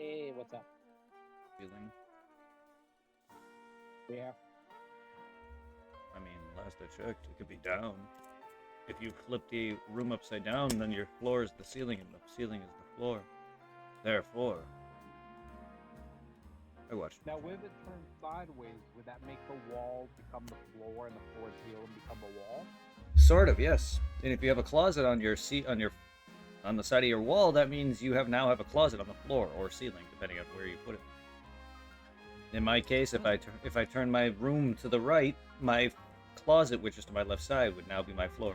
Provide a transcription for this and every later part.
Hey, what's up? Feeling. Yeah. I mean, last I checked, it could be down. If you flip the room upside down, then your floor is the ceiling and the ceiling is the floor. Therefore, I watched. Now, if it turns sideways, would that make the wall become the floor and the floor ceiling become a wall? Sort of, yes. And if you have a closet on your on the side of your wall, that means you now have a closet on the floor or ceiling, depending on where you put it. In my case, if I turn my room to the right, my closet, which is to my left side, would now be my floor,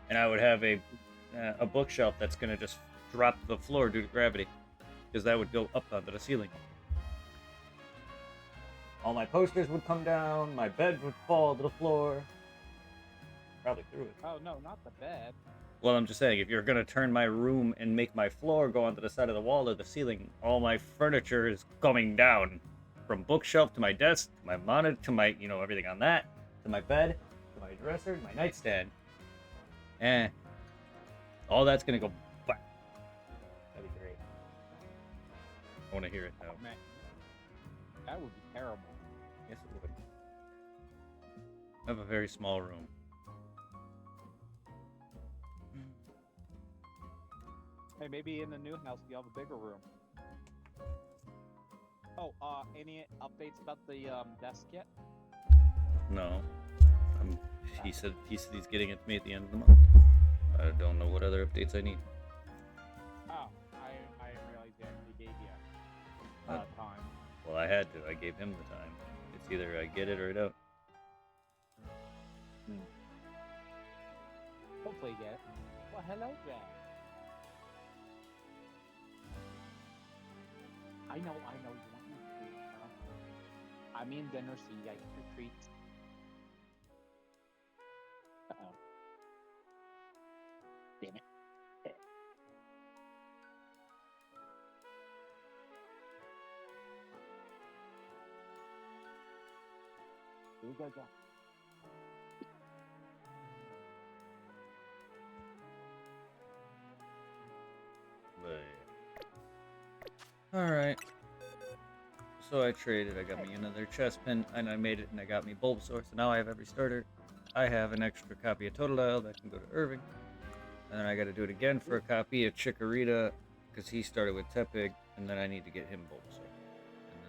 and I would have a bookshelf that's gonna just drop to the floor due to gravity, because that would go up onto the ceiling. All my posters would come down, my bed would fall to the floor. Probably through it. Oh, no, not the bed. Well, I'm just saying, if you're gonna turn my room and make my floor go onto the side of the wall or the ceiling, all my furniture is coming down, from bookshelf to my desk, to my monitor, to my, everything on that, to my bed, to my dresser, to my nightstand. All that's gonna go back. That'd be great. I want to hear it now. Man, that would be terrible. Yes, it would. I have a very small room. Hey, maybe in the new house you have a bigger room. Oh, any updates about the desk yet? No. He said he's getting it to me at the end of the month. I don't know what other updates I need. Oh, I didn't realize he actually gave you time. Well, I had to. I gave him the time. It's either I get it or I don't. Hopefully you get it. Well, hello, Jack. I know you want me to treat, huh? I'm in dinner, so you get your treats. Uh-oh. Damn it. Here you go, Jack. Alright. So I traded. I got me another chest pin, and I made it, and I got me Bulbasaur. So now I have every starter. I have an extra copy of Totodile that can go to Irving. And then I got to do it again for a copy of Chikorita, because he started with Tepig, and then I need to get him Bulbasaur.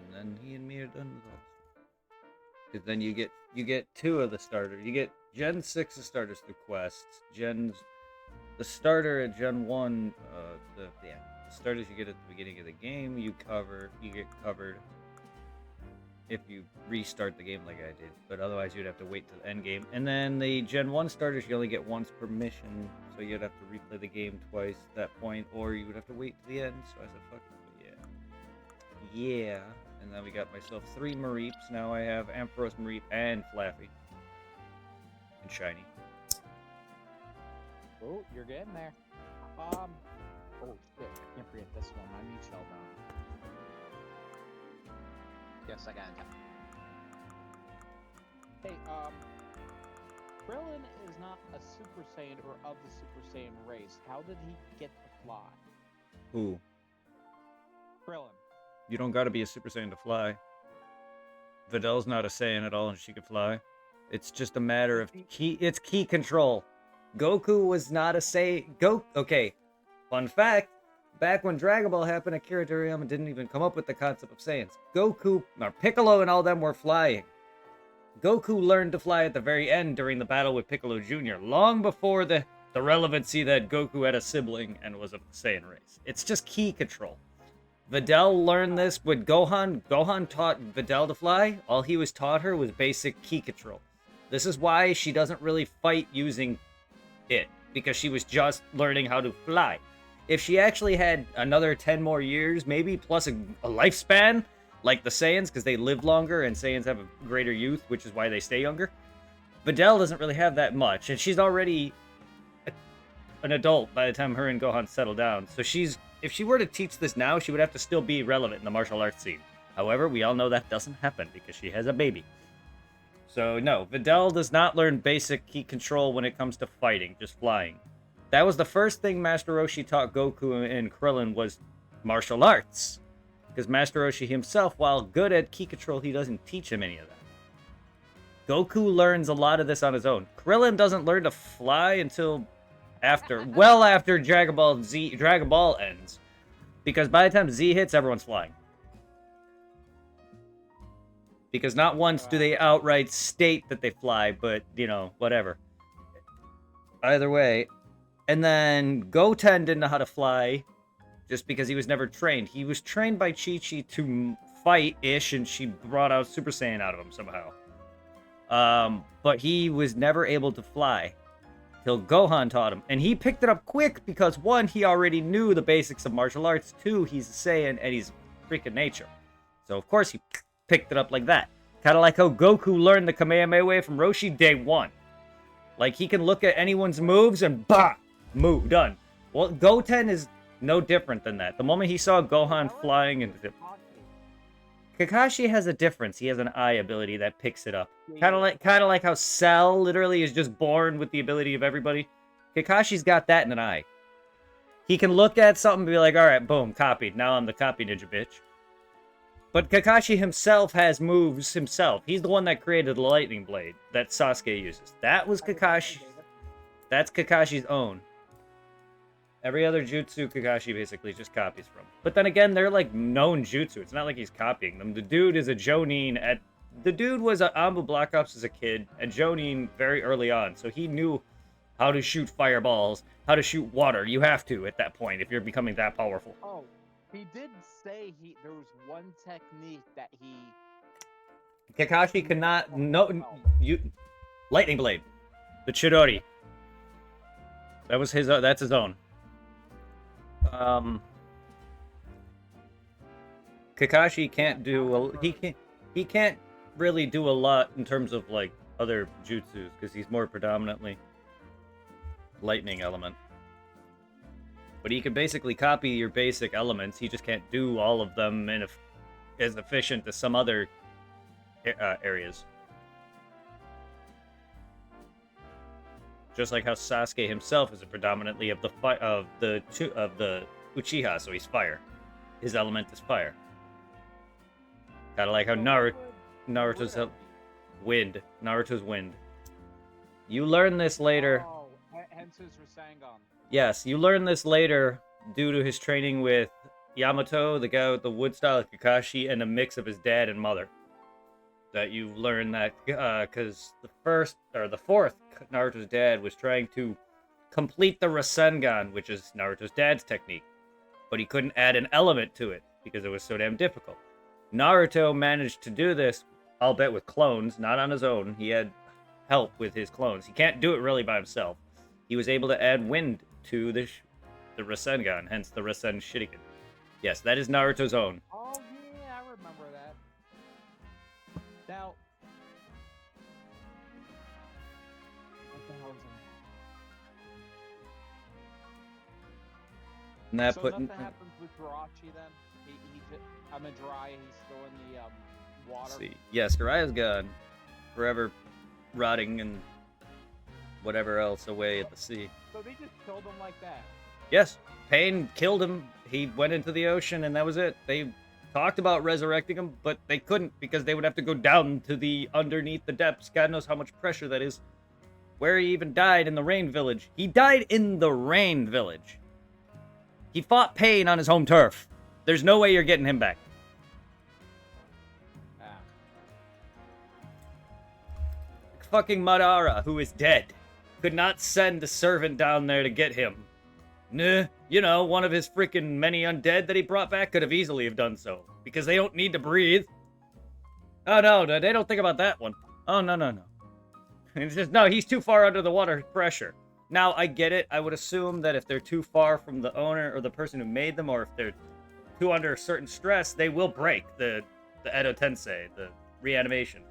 And then he and me are done with all. Because then you get two of the starters. You get Gen 6 of starters through quests. The starter at Gen 1, the starters you get at the beginning of the game, you get covered if you restart the game like I did, but otherwise you'd have to wait till the end game. And then the Gen 1 starters you only get once per mission, so you'd have to replay the game twice at that point, or you would have to wait to the end. So I said, fuck it, yeah. And then we got myself 3 Mareeps. Now I have Ampharos Mareep and Flaffy. And Shiny. Oh, you're getting there. Oh shit, I can't forget this one. I need Sheldon. Yes, I got it. Hey, Krillin is not a Super Saiyan or of the Super Saiyan race. How did he get to fly? Who? Krillin. You don't gotta be a Super Saiyan to fly. Vidal's not a Saiyan at all, and she could fly. It's just a matter of it's key control. Goku was not a Saiyan. Okay, fun fact. Back when Dragon Ball happened, Akira Toriyama didn't even come up with the concept of Saiyans. Goku, or Piccolo and all them were flying. Goku learned to fly at the very end during the battle with Piccolo Jr., long before the relevancy that Goku had a sibling and was of the Saiyan race. It's just key control. Videl learned this with Gohan. Gohan taught Videl to fly. All he was taught her was basic key control. This is why she doesn't really fight using it, because she was just learning how to fly. If she actually had another 10 more years, maybe, plus a lifespan, like the Saiyans, because they live longer and Saiyans have a greater youth, which is why they stay younger, Videl doesn't really have that much, and she's already an adult by the time her and Gohan settle down. So if she were to teach this now, she would have to still be relevant in the martial arts scene. However, we all know that doesn't happen because she has a baby. So no, Videl does not learn basic key control when it comes to fighting, just flying. That was the first thing Master Roshi taught Goku and Krillin, was martial arts. Because Master Roshi himself, while good at ki control, he doesn't teach him any of that. Goku learns a lot of this on his own. Krillin doesn't learn to fly until well after Dragon Ball ends. Because by the time Z hits, everyone's flying. Because not once do they outright state that they fly, but, you know, whatever. Either way. And then Goten didn't know how to fly just because he was never trained. He was trained by Chi-Chi to fight-ish, and she brought out Super Saiyan out of him somehow. But he was never able to fly till Gohan taught him. And he picked it up quick because, one, he already knew the basics of martial arts. Two, he's a Saiyan and he's freaking nature. So, of course, he picked it up like that. Kind of like how Goku learned the Kamehameha from Roshi day one. Like, he can look at anyone's moves and bah! Move, done. Well, Goten is no different than that. The moment he saw Gohan flying into... Kakashi has a difference. He has an eye ability that picks it up. Kind of like how Cell literally is just born with the ability of everybody. Kakashi's got that in an eye. He can look at something and be like, alright, boom, copied. Now I'm the copy ninja bitch. But Kakashi himself has moves himself. He's the one that created the lightning blade that Sasuke uses. That was Kakashi. That's Kakashi's own. Every other jutsu Kakashi basically just copies from. But then again, they're like known jutsu. It's not like he's copying them. The dude is a Jonin the dude was at Anbu Black Ops as a kid, and Jonin very early on. So he knew how to shoot fireballs, how to shoot water. You have to at that point if you're becoming that powerful. Oh, he did say there was one technique that he... Kakashi cannot... Lightning Blade. The Chidori. That was his... that's his own. Kakashi can't do... He can't really do a lot in terms of, like, other jutsus, because he's more predominantly lightning element. But he can basically copy your basic elements. He just can't do all of them as efficient as some other areas. Just like how Sasuke himself is a predominantly of the Uchiha, so he's fire. His element is fire. Kind of like how Naruto's wind. Naruto's wind. You learn this later. Oh, hence his Rasengan. Yes, you learn this later due to his training with Yamato, the guy with the wood style Kakashi, and a mix of his dad and mother. That you learn that because the fourth Naruto's dad was trying to complete the Rasengan, which is Naruto's dad's technique, but he couldn't add an element to it because it was so damn difficult. Naruto managed to do this, I'll bet with clones, not on his own. He had help with his clones. He can't do it really by himself. He was able to add wind to the Rasengan, hence the Rasen Shuriken. Yes, that is Naruto's own. Oh, yeah, I remember that. Now, what the hell is And that so put nothing happens with Jirachi then? Jiraiya, he's still in the water. See, yes, Jiraiya's gone, forever rotting and whatever else away at the sea. So they just killed him like that? Yes, Pain killed him. He went into the ocean, and that was it. They talked about resurrecting him, but they couldn't because they would have to go down to the underneath the depths. God knows how much pressure that is. Where he even died in the Rain Village. He died in the Rain Village. He fought Pain on his home turf. There's no way you're getting him back. Fucking Madara, who is dead, could not send a servant down there to get him. Nah, you know, one of his freaking many undead that he brought back could have easily have done so. Because they don't need to breathe. Oh, no, they don't think about that one. Oh, no. It's just, no, he's too far under the water pressure. Now, I get it. I would assume that if they're too far from the owner or the person who made them, or if they're too under a certain stress, they will break the Edo Tensei, the reanimation.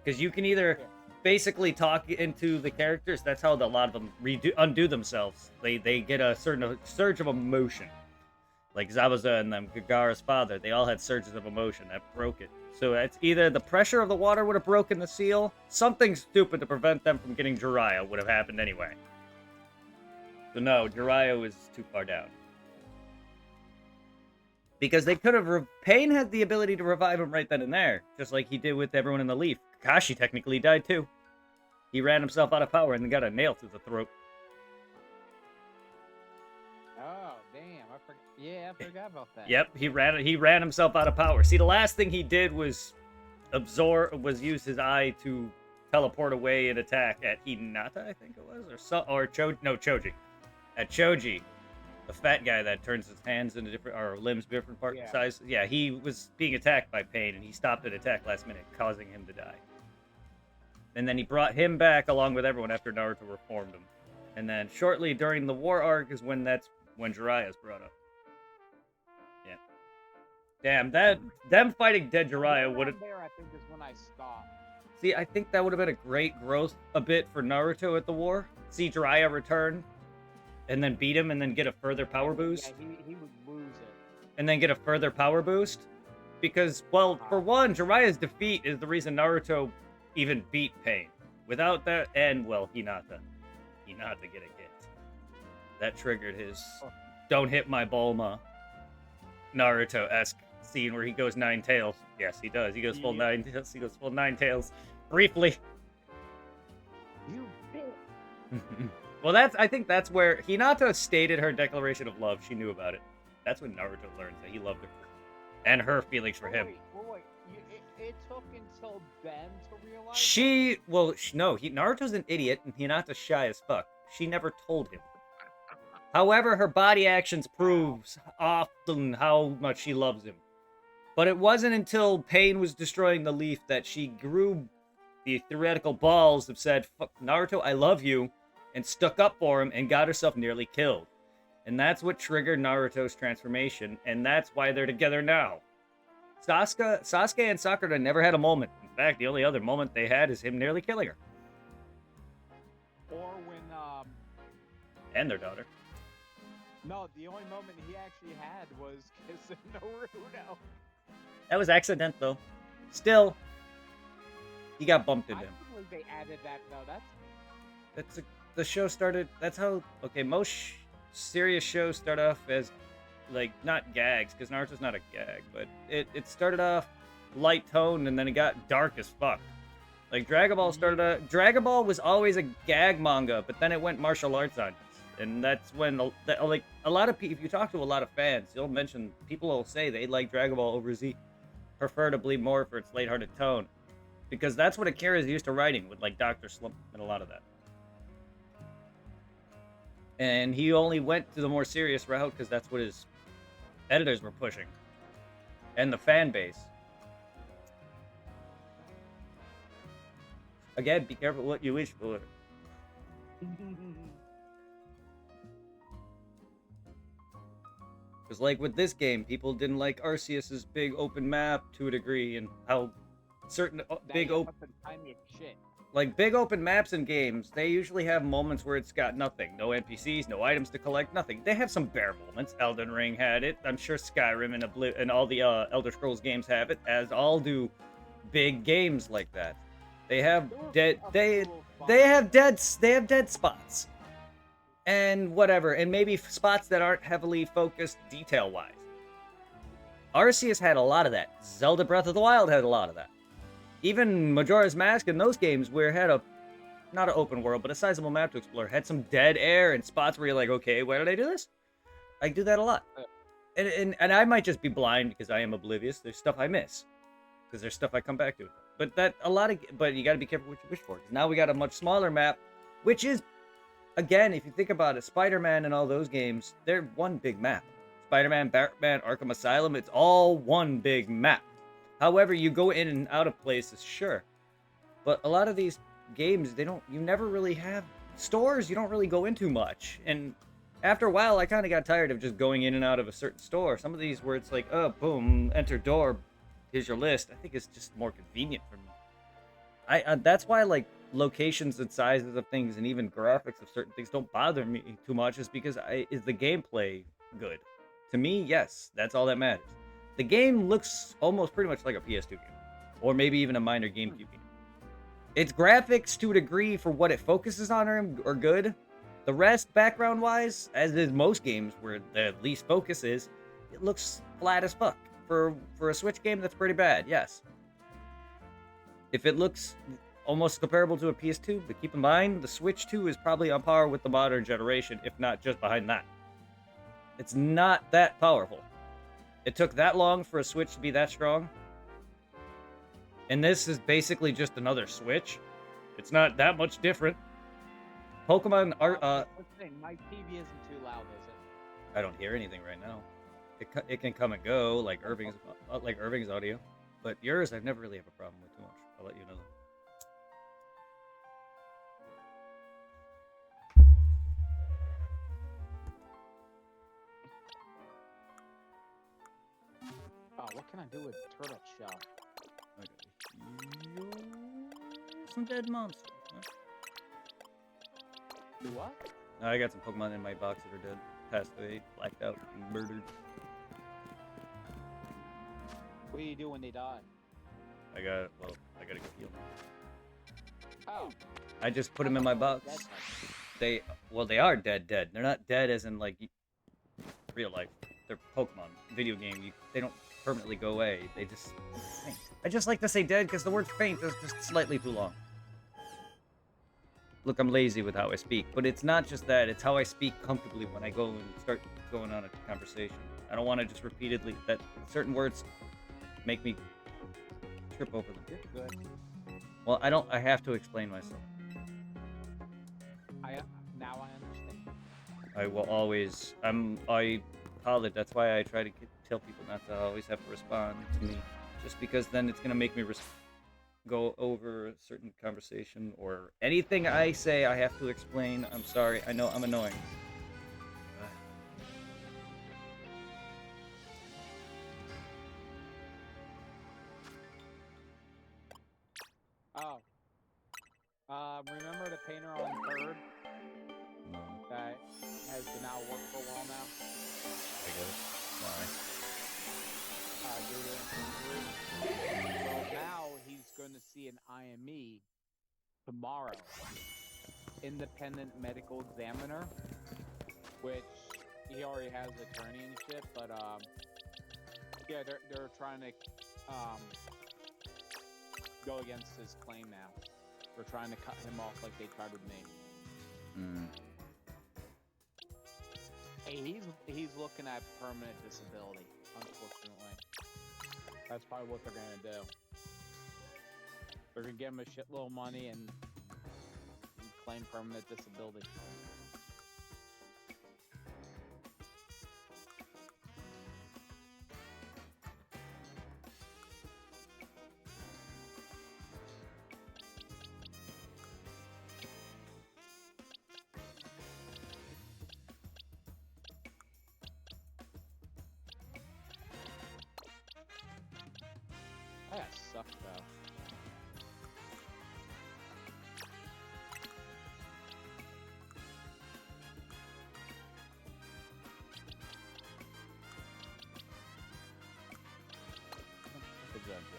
Because you can either basically talk into the characters. That's how a lot of them undo themselves. They get a certain surge of emotion. Like Zabuza and them, Gagara's father, they all had surges of emotion that broke it. So it's either the pressure of the water would have broken the seal, something stupid to prevent them from getting Jiraiya would have happened anyway. So no, Jiraiya was too far down. Because they could have... Pain had the ability to revive him right then and there, just like he did with everyone in the Leaf. Kakashi technically died too. He ran himself out of power and then got a nail through the throat. Oh, damn. I forgot about that. Yep, he ran himself out of power. See, the last thing he did was use his eye to teleport away an attack at Hinata, I think it was, Choji. At Choji, the fat guy that turns his hands into different, or limbs different part size. Yeah, he was being attacked by Pain, and he stopped an attack last minute, causing him to die. And then he brought him back along with everyone after Naruto reformed him. And then shortly during the war arc is when Jiraiya's brought up. Yeah. Damn, them fighting dead Jiraiya would have... There, I think, is when I stopped. See, I think that would have been a great growth a bit for Naruto at the war. See Jiraiya return, and then beat him, and then get a further power boost. Yeah, he would lose it. And then get a further power boost. Because, well, for one, Jiraiya's defeat is the reason Naruto even beat Pain. Without that, and, well, Hinata get a hit. That triggered his "Don't hit my Bulma" Naruto-esque scene where he goes 9 tails. Yes, he does. He goes full 9 tails. He goes full 9 tails. Briefly. You bitch. Well, I think that's where Hinata stated her declaration of love. She knew about it. That's when Naruto learns that he loved her. And her feelings for him. Wait. It took until then to realize... Naruto's an idiot and Hinata's shy as fuck. She never told him. However, her body actions proves often how much she loves him. But it wasn't until Pain was destroying the Leaf that she grew the theoretical balls of said, "Fuck Naruto, I love you," and stuck up for him and got herself nearly killed. And that's what triggered Naruto's transformation, and that's why they're together now. Sasuke and Sakura never had a moment. In fact, the only other moment they had is him nearly killing her. Or when, And their daughter. No, the only moment he actually had was kissing Naruto. That was accident, though. Still, he got bumped into him. I think they added that, though. The show started... That's how... Okay, most serious shows start off as, like, not gags, because Naruto's not a gag, but it started off light tone, and then it got dark as fuck. Like, Dragon Ball Dragon Ball was always a gag manga, but then it went martial arts on us. And that's when, like, a lot of people, if you talk to a lot of fans, people will say they like Dragon Ball over Z, preferably more for its lighthearted tone. Because that's what Akira's used to writing, with, like, Dr. Slump and a lot of that. And he only went to the more serious route because that's what his editors were pushing. And the fan base. Again, be careful what you wish for. Because, like, with this game, people didn't like Arceus's big open map to a degree, and how certain big open maps in games, they usually have moments where it's got nothing. No NPCs, no items to collect, nothing. They have some bare moments. Elden Ring had it. I'm sure Skyrim and all the Elder Scrolls games have it, as all do big games like that. They have dead spots. And whatever, and maybe spots that aren't heavily focused detail-wise. Arceus had a lot of that. Zelda Breath of the Wild had a lot of that. Even Majora's Mask and those games where it had not an open world, but a sizable map to explore, had some dead air and spots where you're like, okay, why did I do this? I do that a lot. And I might just be blind because I am oblivious. There's stuff I miss. Because there's stuff I come back to. But you gotta be careful what you wish for. Now we got a much smaller map, which is, again, if you think about it, Spider-Man and all those games, they're one big map. Spider-Man, Batman, Arkham Asylum, it's all one big map. However, you go in and out of places, sure. But a lot of these games, you never really have stores you don't really go into much. And after a while, I kind of got tired of just going in and out of a certain store. Some of these where it's like, oh, boom, enter door, here's your list. I think it's just more convenient for me. That's why, like, locations and sizes of things and even graphics of certain things don't bother me too much, is because is the gameplay good? To me, yes, that's all that matters. The game looks almost pretty much like a PS2 game, or maybe even a minor GameCube game. Its graphics, to a degree, for what it focuses on are good. The rest, background-wise, as is most games where the least focus is, it looks flat as fuck for a Switch game. That's pretty bad. Yes. If it looks almost comparable to a PS2, but keep in mind the Switch 2 is probably on par with the modern generation, if not just behind that. It's not that powerful. It took that long for a Switch to be that strong. And this is basically just another Switch. It's not that much different. Pokemon are my TV isn't too loud, is it? I don't hear anything right now. It can come and go like Irving's audio, but yours I've never really have a problem with too much. I'll let you know. Oh, what can I do with turtle shell? Some dead monsters. Huh? Do what? I got some Pokemon in my box that are dead, passed away, blacked out, and murdered. What do you do when they die? I gotta go heal them. Oh. I just put them in my box. They are dead. They're not dead as in like real life. They're Pokemon, video game. They don't permanently go away. They just faint. I just like to say dead because the word faint is just slightly too long. Look, I'm lazy with how I speak, but it's not just that. It's how I speak comfortably when I go and start going on a conversation. I don't want to just repeatedly that certain words make me trip over them. Good. Well, I have to explain myself. Now I understand. I will always. I call it. That's why I try to tell people not to always have to respond to me, just because then it's gonna make me go over a certain conversation or anything I say. I have to explain. I'm sorry. I know I'm annoying. Remember the painter on Third No, that has been out of work for a while now? I guess. Why? Due to injury. Well, now he's going to see an IME tomorrow. Independent medical examiner, which he already has attorney and shit, but yeah, they're trying to go against his claim now. We're trying to cut him off like they tried with me. Hey, he's looking at permanent disability, unfortunately. That's probably what they're gonna do. They're gonna give him a shitload of money and claim permanent disability. That sucked though. Good job, Joe.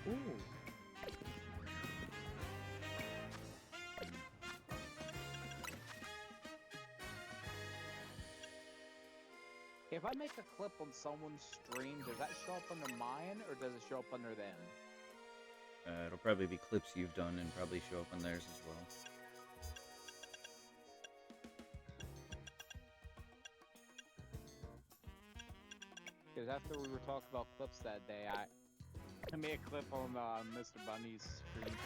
Ooh. If I make a clip on someone's stream, does that show up under mine or does it show up under them? It'll probably be clips you've done and probably show up on theirs as well. Because after we were talking about clips that day, I made a clip on Mr. Bunny's stream.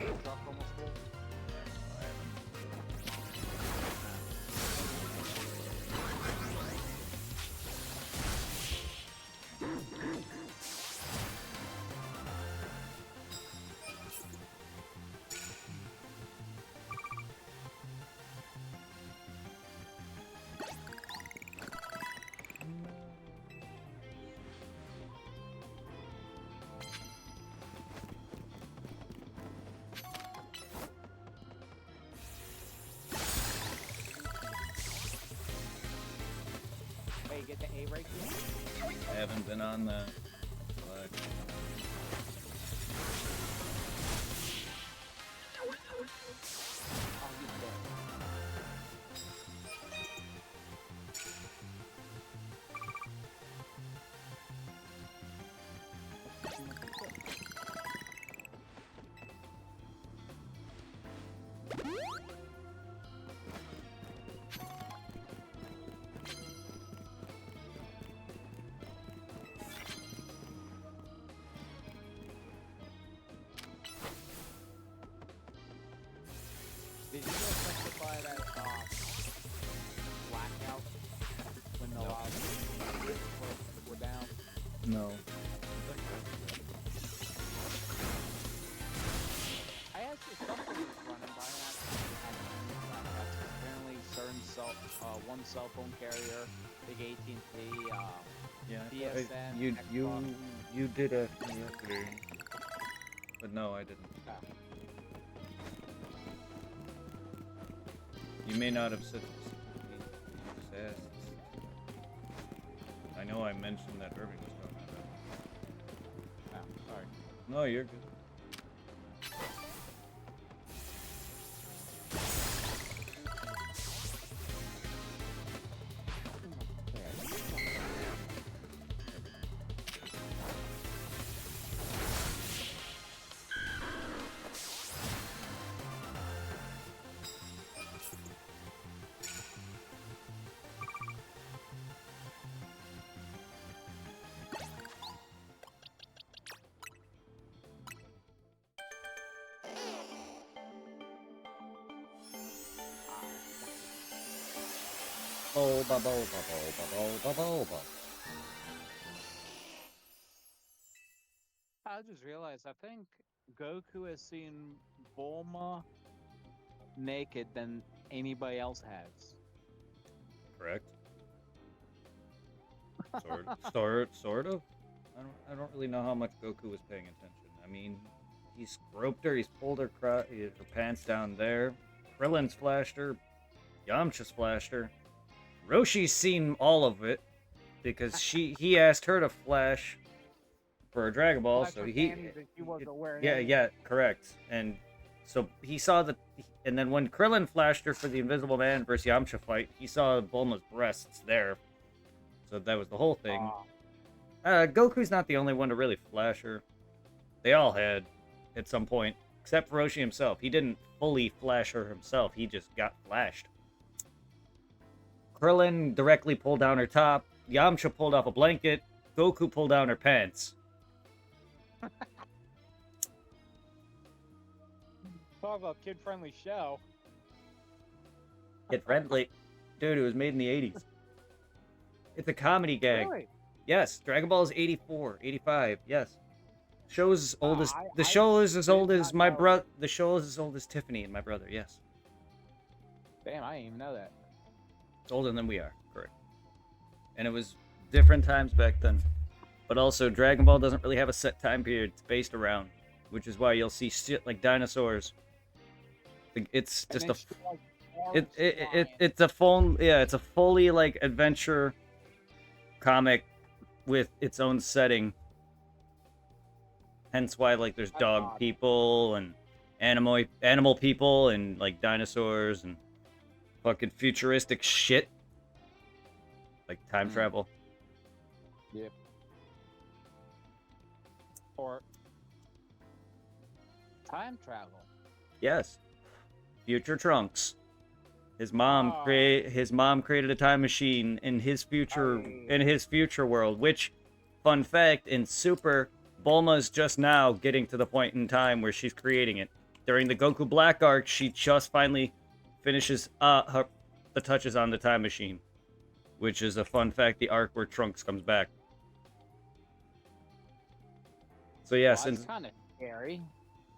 Truck almost full. Wait, you get the A right here? I haven't been on that. But Oh, he's dead. Did you guys testify that blackout when the were down? no. I actually something was running by and actually had blackouts. Apparently, one cell phone carrier, big AT&T, Yeah. PSN, You Xbox. you did ask me yesterday. But no, I didn't. Ah. You may not have said specifically. You just asked. I know I mentioned that Irving was talking about it. Sorry. No, you're good. Boba, boba, boba, boba, boba. I just realized I think Goku has seen Bulma naked than anybody else has. Correct. Sort of. I don't really know how much Goku was paying attention. I mean, he's groped her, he's pulled her, her pants down there. Krillin's flashed her. Yamcha's flashed her. Roshi's seen all of it because he asked her to flash for a Dragon Ball, Flash so her he panties that she wasn't wearing yeah, anyway. yeah, correct. And so he saw and then when Krillin flashed her for the Invisible Man versus Yamcha fight, he saw Bulma's breasts there. So that was the whole thing. Goku's not the only one to really flash her. They all had at some point, except for Roshi himself. He didn't fully flash her himself. He just got flashed. Krillin directly pulled down her top. Yamcha pulled off a blanket. Goku pulled down her pants. Talk about kid-friendly show. Kid friendly. Dude, it was made in the 80s. It's a comedy gag. Really? Yes, Dragon Ball is 84, 85, yes. Show's old as the I show is as did old as not my know. brother. The show is as old as Tiffany and my brother. Yes, Damn, I didn't even know that. it's older than we are. Correct. And it was different times back then. But also, Dragon Ball doesn't really have a set time period it's based around, which is why you'll see shit like dinosaurs. It's And just then a she, like, it's a it's a fully like adventure comic with its own setting. Hence why like there's That's dog odd. people and animal people and like dinosaurs and fucking futuristic shit. Like time travel. Yep. Or time travel. Yes. Future Trunks. His mom Oh. created a time machine in his future world, which fun fact in Super Bulma's just now getting to the point in time where she's creating it. during the Goku Black arc, she just finally finishes the touches on the time machine, which is a fun fact. The arc where Trunks comes back. So yes, Well, that's kind of scary.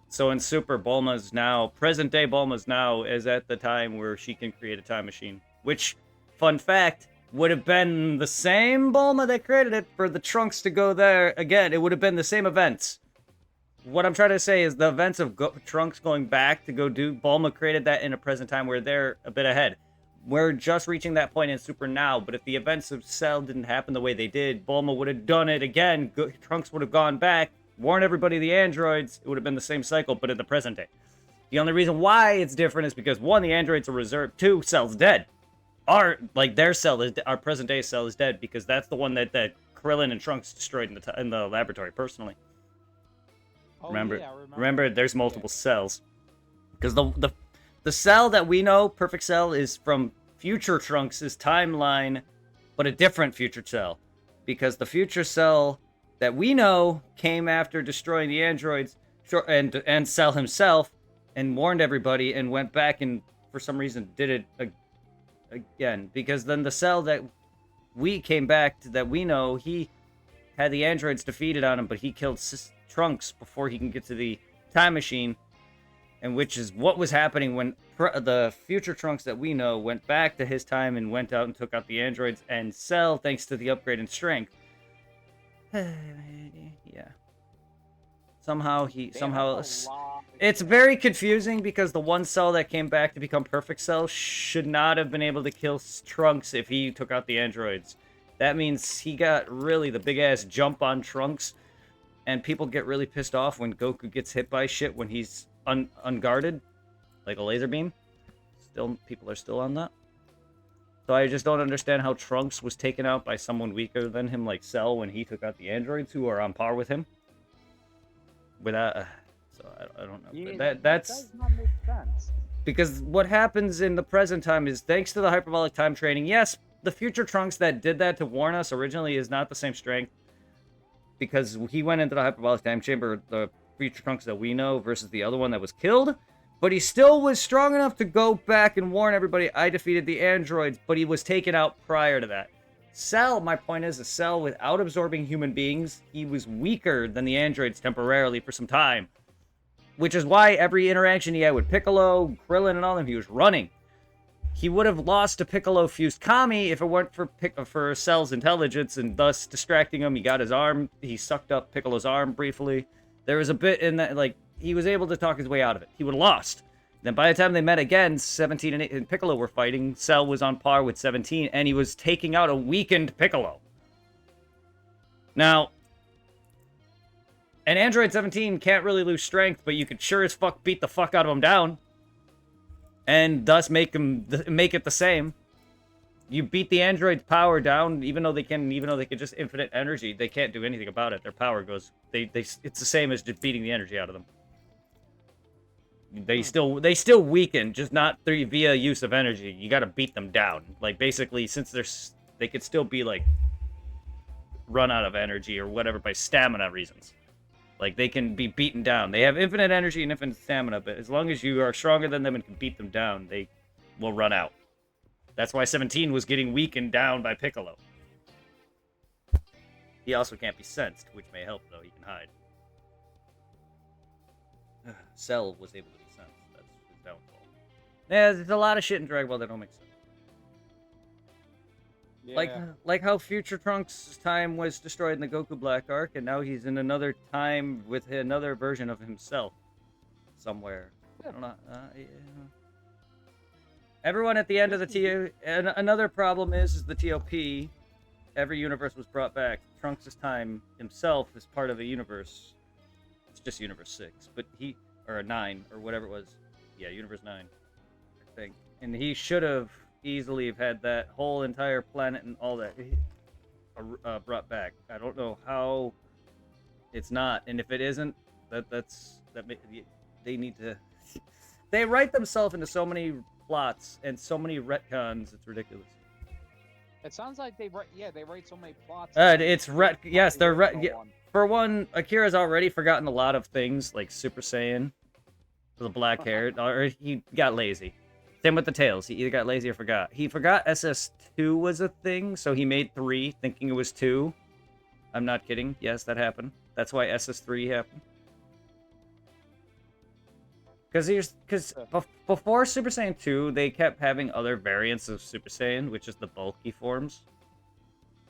so in Super, Bulma's now present day. Bulma's now is at the time where she can create a time machine, which, fun fact, would have been the same Bulma that created it for the Trunks to go there again. It would have been the same events. What I'm trying to say is the events of Trunks going back to go do Bulma created that in a present time where they're a bit ahead. We're just reaching that point in Super now, but if the events of Cell didn't happen the way they did, Bulma would have done it again. Trunks would have gone back, warned everybody the androids. It would have been the same cycle, but in the present day. The only reason why it's different is because 1, the androids are reserved. 2, Cell's dead. Their Cell is our present day Cell is dead because that's the one that Krillin and Trunks destroyed in the laboratory personally. Oh, Remember, yeah, I remember, there's multiple cells. Because the Cell that we know, Perfect Cell, is from future Trunks' timeline, but a different future Cell. Because the future Cell that we know came after destroying the androids and Cell himself and warned everybody and went back and for some reason did it again. Because then the Cell that we came back to that we know, he had the androids defeated on him, but he killed Trunks before he can get to the time machine, and which is what was happening when the future Trunks that we know went back to his time and went out and took out the androids and Cell, thanks to the upgrade in strength. Yeah. Somehow it's very confusing because the one Cell that came back to become Perfect Cell should not have been able to kill Trunks if he took out the androids. That means he got really the big ass jump on Trunks. And people get really pissed off when Goku gets hit by shit when he's unguarded, like a laser beam. People are still on that. So I just don't understand how Trunks was taken out by someone weaker than him, like Cell, when he took out the androids who are on par with him. Without, so I don't know. Yeah, That's that does not make sense. because what happens in the present time is thanks to the hyperbolic time training. Yes, the future Trunks that did that to warn us originally is not the same strength. Because he went into the hyperbolic time chamber, the future Trunks that we know, versus the other one that was killed. But he still was strong enough to go back and warn everybody, I defeated the androids, but he was taken out prior to that. Cell, my point is, a Cell without absorbing human beings, he was weaker than the androids temporarily for some time. Which is why every interaction he had with Piccolo, Krillin, and all of them, he was running. He would have lost to Piccolo fused Kami if it weren't for Cell's intelligence and thus distracting him. He got his arm. He sucked up Piccolo's arm briefly. There was a bit in that, like, he was able to talk his way out of it. He would have lost. Then by the time they met again, 17 and Piccolo were fighting. Cell was on par with 17, and he was taking out a weakened Piccolo. Now, an Android 17 can't really lose strength, but you could sure as fuck beat the fuck out of him down. And thus make it the same. You beat the android's power down, even though they can just infinite energy, they can't do anything about it. Their power goes. It's the same as just beating the energy out of them. They still weaken, just not via use of energy. You got to beat them down. Like basically, since they could still be like run out of energy or whatever by stamina reasons. Like, they can be beaten down. They have infinite energy and infinite stamina, but as long as you are stronger than them and can beat them down, they will run out. That's why 17 was getting weakened down by Piccolo. He also can't be sensed, which may help, though. He can hide. Cell was able to be sensed. That's his downfall. Yeah, there's a lot of shit in Dragon Ball that don't make sense. Yeah. Like how Future Trunks' time was destroyed in the Goku Black arc, and now he's in another time with another version of himself somewhere. I don't know. Yeah. Everyone at the end of the TOP. Another problem is the TOP. Every universe was brought back. Trunks' time himself is part of a universe. It's just Universe 6, but or 9 or whatever it was. Yeah, Universe 9, I think. And he should have easily have had that whole entire planet and all that brought back. I don't know how it's not, and if it isn't, they need to. They write themselves into so many plots and so many retcons. It's ridiculous. It sounds like they write so many plots. Yes, they're for one, Akira's already forgotten a lot of things like Super Saiyan. The black hair, or he got lazy. Same with the tails. He either got lazy or forgot. He forgot SS2 was a thing, so he made 3 thinking it was 2. I'm not kidding. Yes, that happened. That's why SS3 happened. Because before Super Saiyan 2, they kept having other variants of Super Saiyan, which is the bulky forms.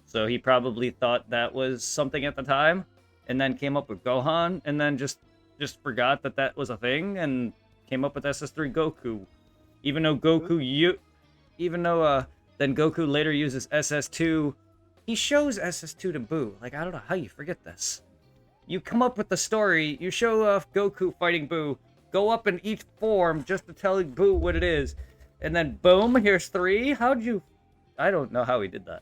So he probably thought that was something at the time, and then came up with Gohan, and then just forgot that that was a thing, and came up with SS3 Goku. Even though then Goku later uses SS2, he shows SS2 to Buu. Like, I don't know how you forget this. You come up with the story, you show off Goku fighting Buu, go up in each form just to tell Buu what it is, and then boom, here's 3? How'd you... I don't know how he did that.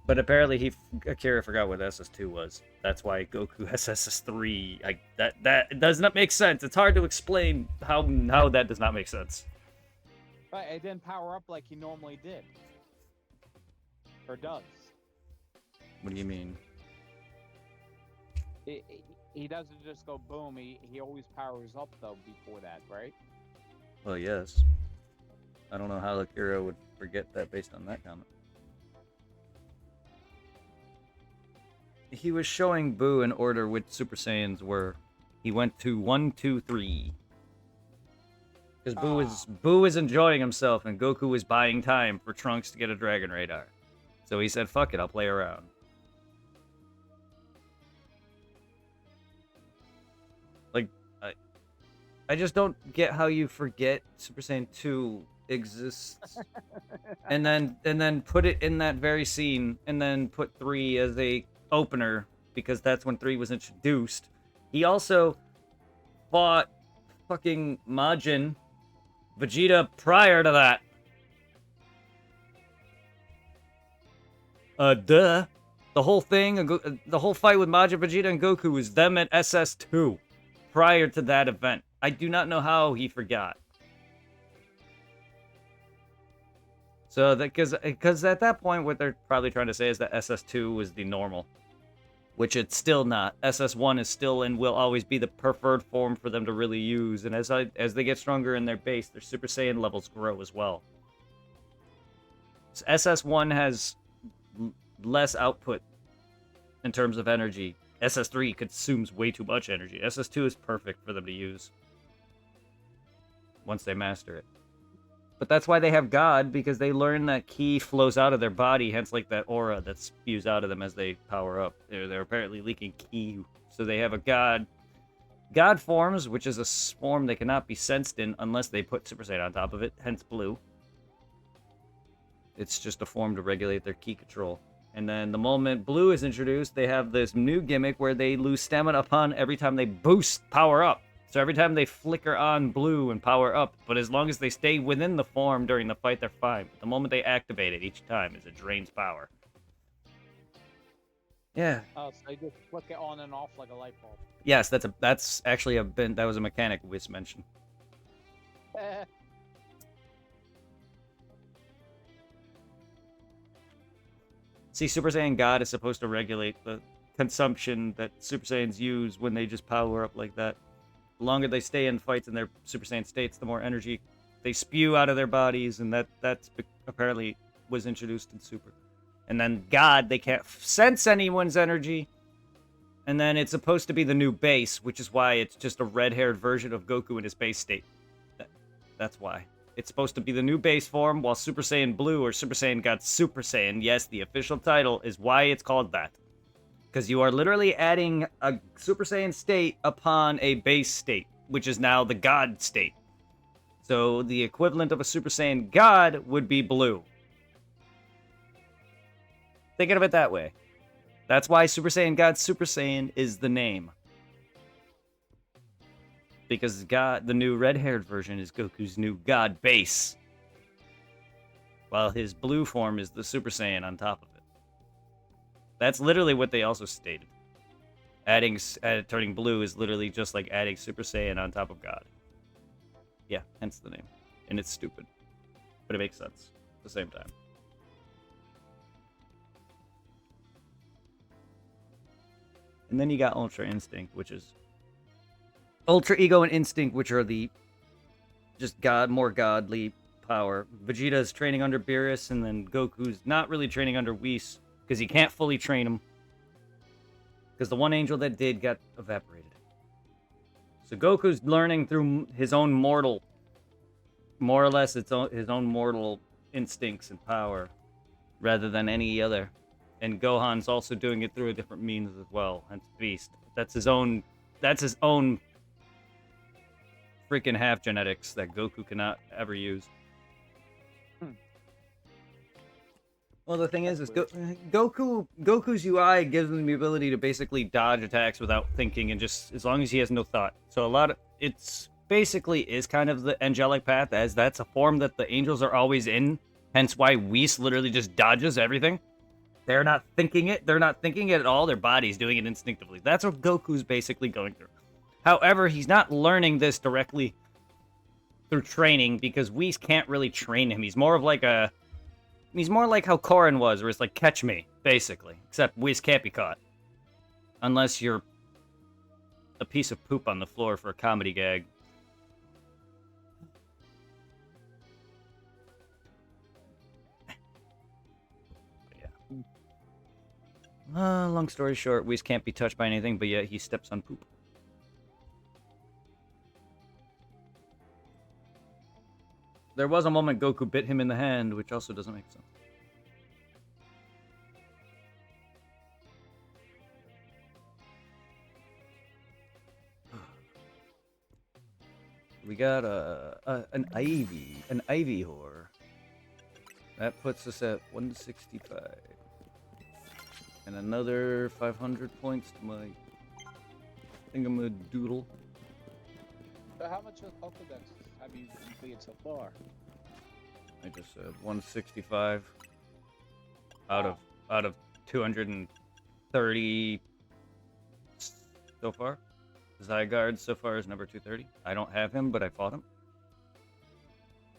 But apparently Akira forgot what SS2 was. That's why Goku has SS3. That does not make sense. It's hard to explain how that does not make sense. But it didn't power up like he normally did. Or does. What do you mean? He doesn't just go boom. He always powers up though before that, right? Well, yes. I don't know how Akira would forget that based on that comment. He was showing Buu in order which Super Saiyans were. He went to 1, 2, 3. Because Buu was enjoying himself, and Goku was buying time for Trunks to get a Dragon Radar. So he said, "Fuck it, I'll play around." Like, I just don't get how you forget Super Saiyan 2 exists, and then put it in that very scene, and then put 3 as a opener, because that's when 3 was introduced. He also fought fucking Majin Vegeta prior to that. Duh. The whole thing, the whole fight with Majin Vegeta and Goku was them at SS2 prior to that event. I do not know how he forgot. So that because at that point, what they're probably trying to say is that SS2 was the normal, which it's still not. SS1 is still and will always be the preferred form for them to really use. And as they get stronger in their base, their Super Saiyan levels grow as well. So SS1 has less output in terms of energy. SS3 consumes way too much energy. SS2 is perfect for them to use once they master it. But that's why they have God, because they learn that ki flows out of their body, hence like that aura that spews out of them as they power up. They're apparently leaking ki, so they have a God. God forms, which is a form they cannot be sensed in unless they put Super Saiyan on top of it, hence blue. It's just a form to regulate their ki control. And then the moment blue is introduced, they have this new gimmick where they lose stamina upon every time they boost power up. So every time they flicker on blue and power up, but as long as they stay within the form during the fight, they're fine. But the moment they activate it each time is it drains power. Yeah. Oh, so they just flick it on and off like a light bulb. Yes, that's actually that was a mechanic Wiz mentioned. See, Super Saiyan God is supposed to regulate the consumption that Super Saiyans use when they just power up like that. The longer they stay in fights in their Super Saiyan states, the more energy they spew out of their bodies, and that's apparently was introduced in Super. And then God, they can't sense anyone's energy, and then it's supposed to be the new base, which is why it's just a red-haired version of Goku in his base state. That's why. It's supposed to be the new base form, while Super Saiyan Blue or Super Saiyan God Super Saiyan, yes, the official title, is why it's called that. Because you are literally adding a Super Saiyan state upon a base state, which is now the God state. So the equivalent of a Super Saiyan God would be blue. Thinking of it that way. That's why Super Saiyan God Super Saiyan is the name. Because God, the new red-haired version is Goku's new God base. While his blue form is the Super Saiyan on top of it. That's literally what they also stated. Turning blue is literally just like adding Super Saiyan on top of God. Yeah, hence the name. And it's stupid. But it makes sense at the same time. And then you got Ultra Instinct, which is Ultra Ego and Instinct, which are the just more godly power. Vegeta is training under Beerus, and then Goku's not really training under Whis because he can't fully train him because the one angel that did got evaporated. So Goku's learning through his own mortal, more or less his own mortal instincts and power, rather than any other. And Gohan's also doing it through a different means as well. Hence Beast. That's his own. That's his own freaking half genetics that Goku cannot ever use. Well, the thing is Goku's UI gives him the ability to basically dodge attacks without thinking, and just as long as he has no thought. So it's basically is kind of the angelic path, as that's a form that the angels are always in. Hence why Whis literally just dodges everything. They're not thinking it. They're not thinking it at all. Their body's doing it instinctively. That's what Goku's basically going through. However, he's not learning this directly through training because Whis can't really train him. He's more like how Korin was, where it's like, catch me, basically. Except Whis can't be caught. Unless you're a piece of poop on the floor for a comedy gag. Long story short, Whis can't be touched by anything, but yet he steps on poop. There was a moment Goku bit him in the hand, which also doesn't make sense. We got an Ivy whore. That puts us at 165. And another 500 points to my thingamadoodle. So how much of Pokedex have you completed so far? I just said 165 out of 230 so far. Zygarde so far is number 230. I don't have him, but I fought him.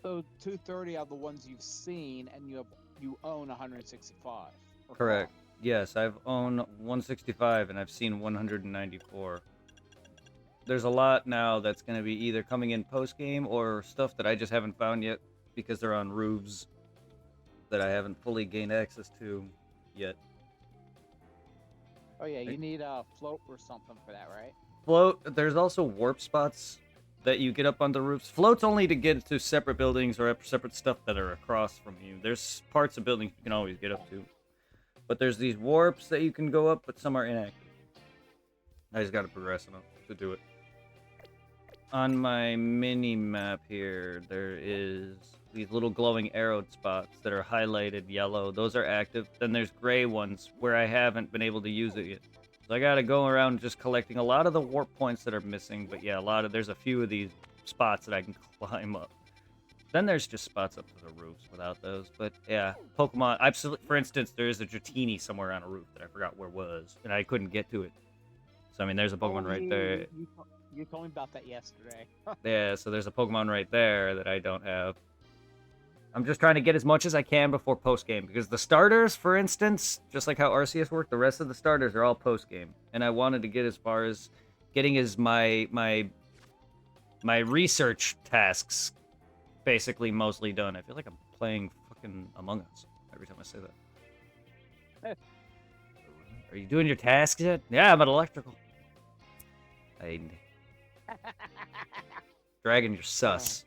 So 230 are the ones you've seen, and you own 165. Correct. Yes, I've owned 165 and I've seen 194. There's a lot now that's going to be either coming in post-game or stuff that I just haven't found yet because they're on roofs that I haven't fully gained access to yet. Oh yeah, you need a float or something for that, right? Float. There's also warp spots that you get up on the roofs. Float's only to get to separate buildings or separate stuff that are across from you. There's parts of buildings you can always get up to. But there's these warps that you can go up, but some are inactive. I just gotta progress enough to do it. On my mini map here, there is these little glowing arrowed spots that are highlighted yellow. Those are active. Then there's gray ones where I haven't been able to use it yet. So I gotta go around just collecting a lot of the warp points that are missing. But yeah, there's a few of these spots that I can climb up. Then there's just spots up to the roofs without those. But yeah, Pokemon. Absolutely. For instance, there is a Dratini somewhere on a roof that I forgot where it was, and I couldn't get to it. So I mean, there's a Pokemon right there. You told me about that yesterday. Yeah, so there's a Pokemon right there that I don't have. I'm just trying to get as much as I can before post-game, because the starters, for instance, just like how Arceus worked, the rest of the starters are all post-game. And I wanted to get as far as getting my research tasks basically mostly done. I feel like I'm playing fucking Among Us every time I say that. Are you doing your tasks yet? Yeah, I'm at electrical. Dragon, you're sus.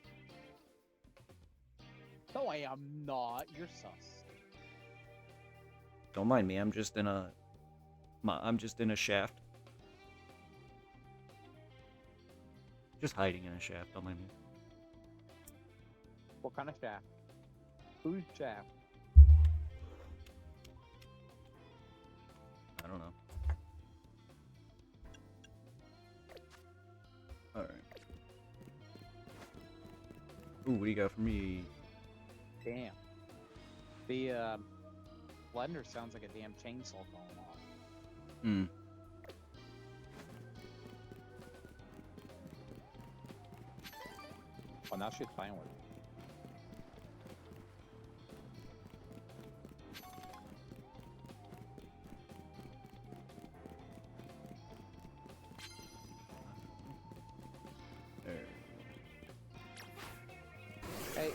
No, I am not. You're sus. Don't mind me. I'm just in a shaft. Just hiding in a shaft. Don't mind me. What kind of shaft? Whose shaft? I don't know. Alright. Ooh, what do you got for me? Damn. The blender sounds like a damn chainsaw going off. Hmm. Oh, now she's playing with it.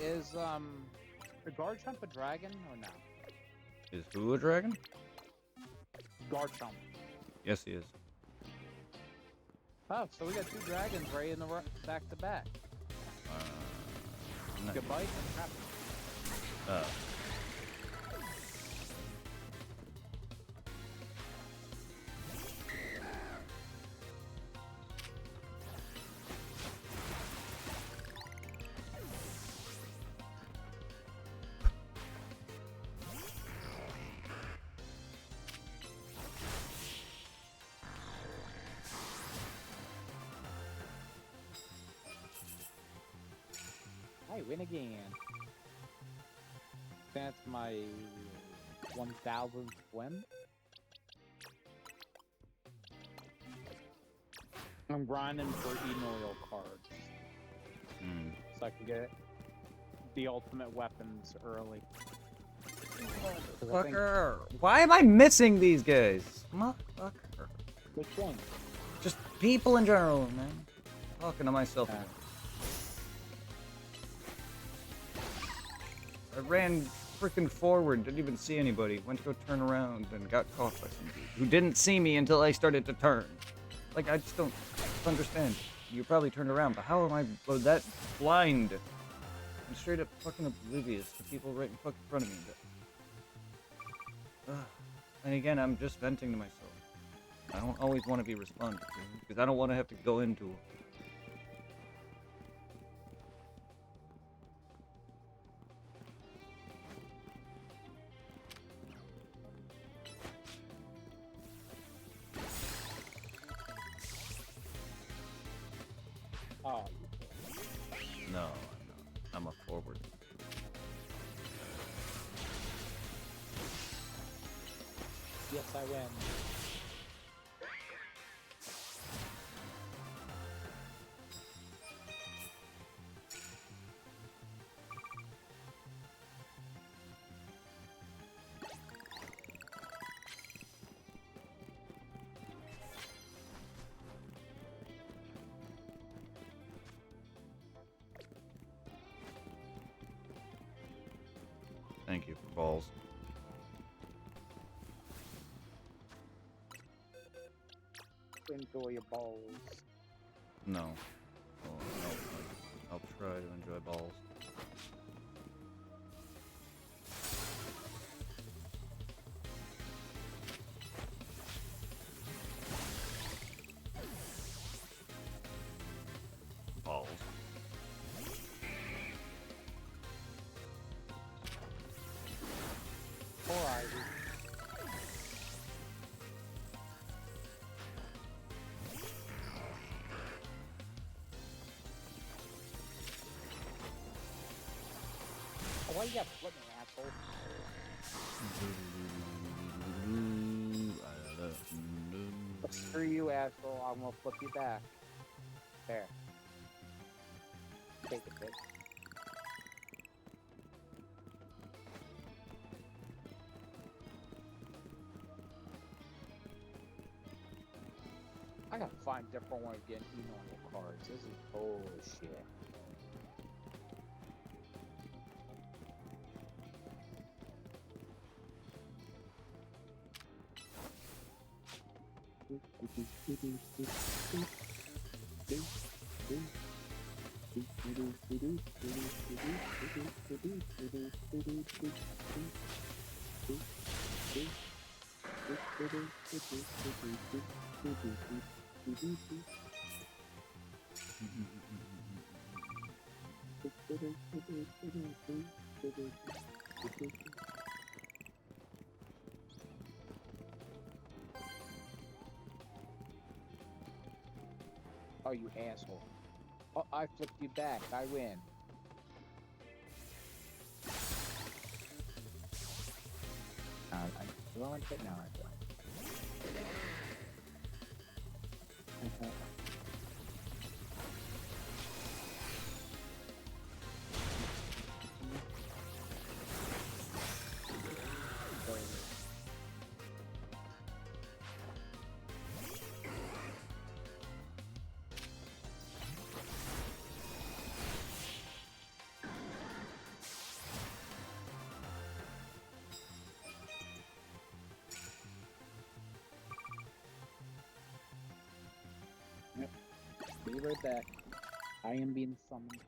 is the Garchomp a dragon or no? Is who a dragon? Garchomp. Yes, he is. Oh, so we got two dragons right in the back to back. No. Goodbye. Crap. I win again. That's my 1000th win. I'm grinding for Enoil cards. So I can get the ultimate weapons early. 'Cause I think- Fucker. Why am I missing these guys? Motherfucker. Which one? Just people in general, man. Talking to myself. Yeah. I ran freaking forward, didn't even see anybody. Went to go turn around and got caught by some dude who didn't see me until I started to turn. Like, I just don't understand. You probably turned around, but how am I that blind? I'm straight up fucking oblivious to people right in fucking front of me. And again, I'm just venting to myself. I don't always want to be responded to, because I don't want to have to go into Oh, No, I'm not. I'm a forward. yes, I win. Thank you for balls. Enjoy your balls. No. Well, no, I'll try to enjoy balls. Balls. Poor Ivy. Oh, why you got flip me, asshole? Screw you, asshole. I'm gonna flip you back. There. Take it, bitch. I gotta find a different way of getting Enoil cards. This is bullshit. Oh, you asshole. Oh, I flipped you back. I win. Do I want to? No, I don't. be right back. I am being summoned.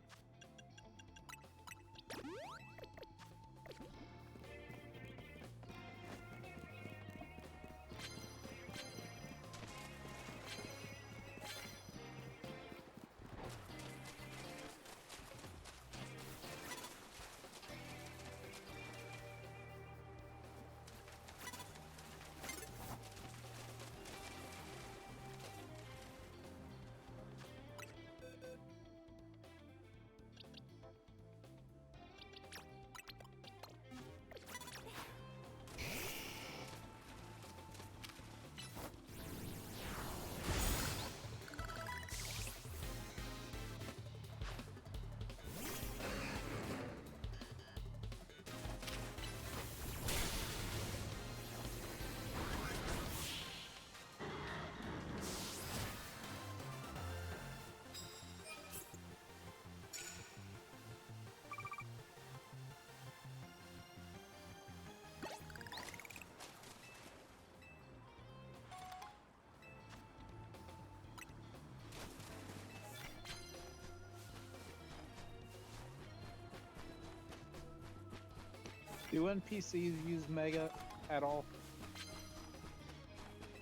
Do NPCs use Mega at all?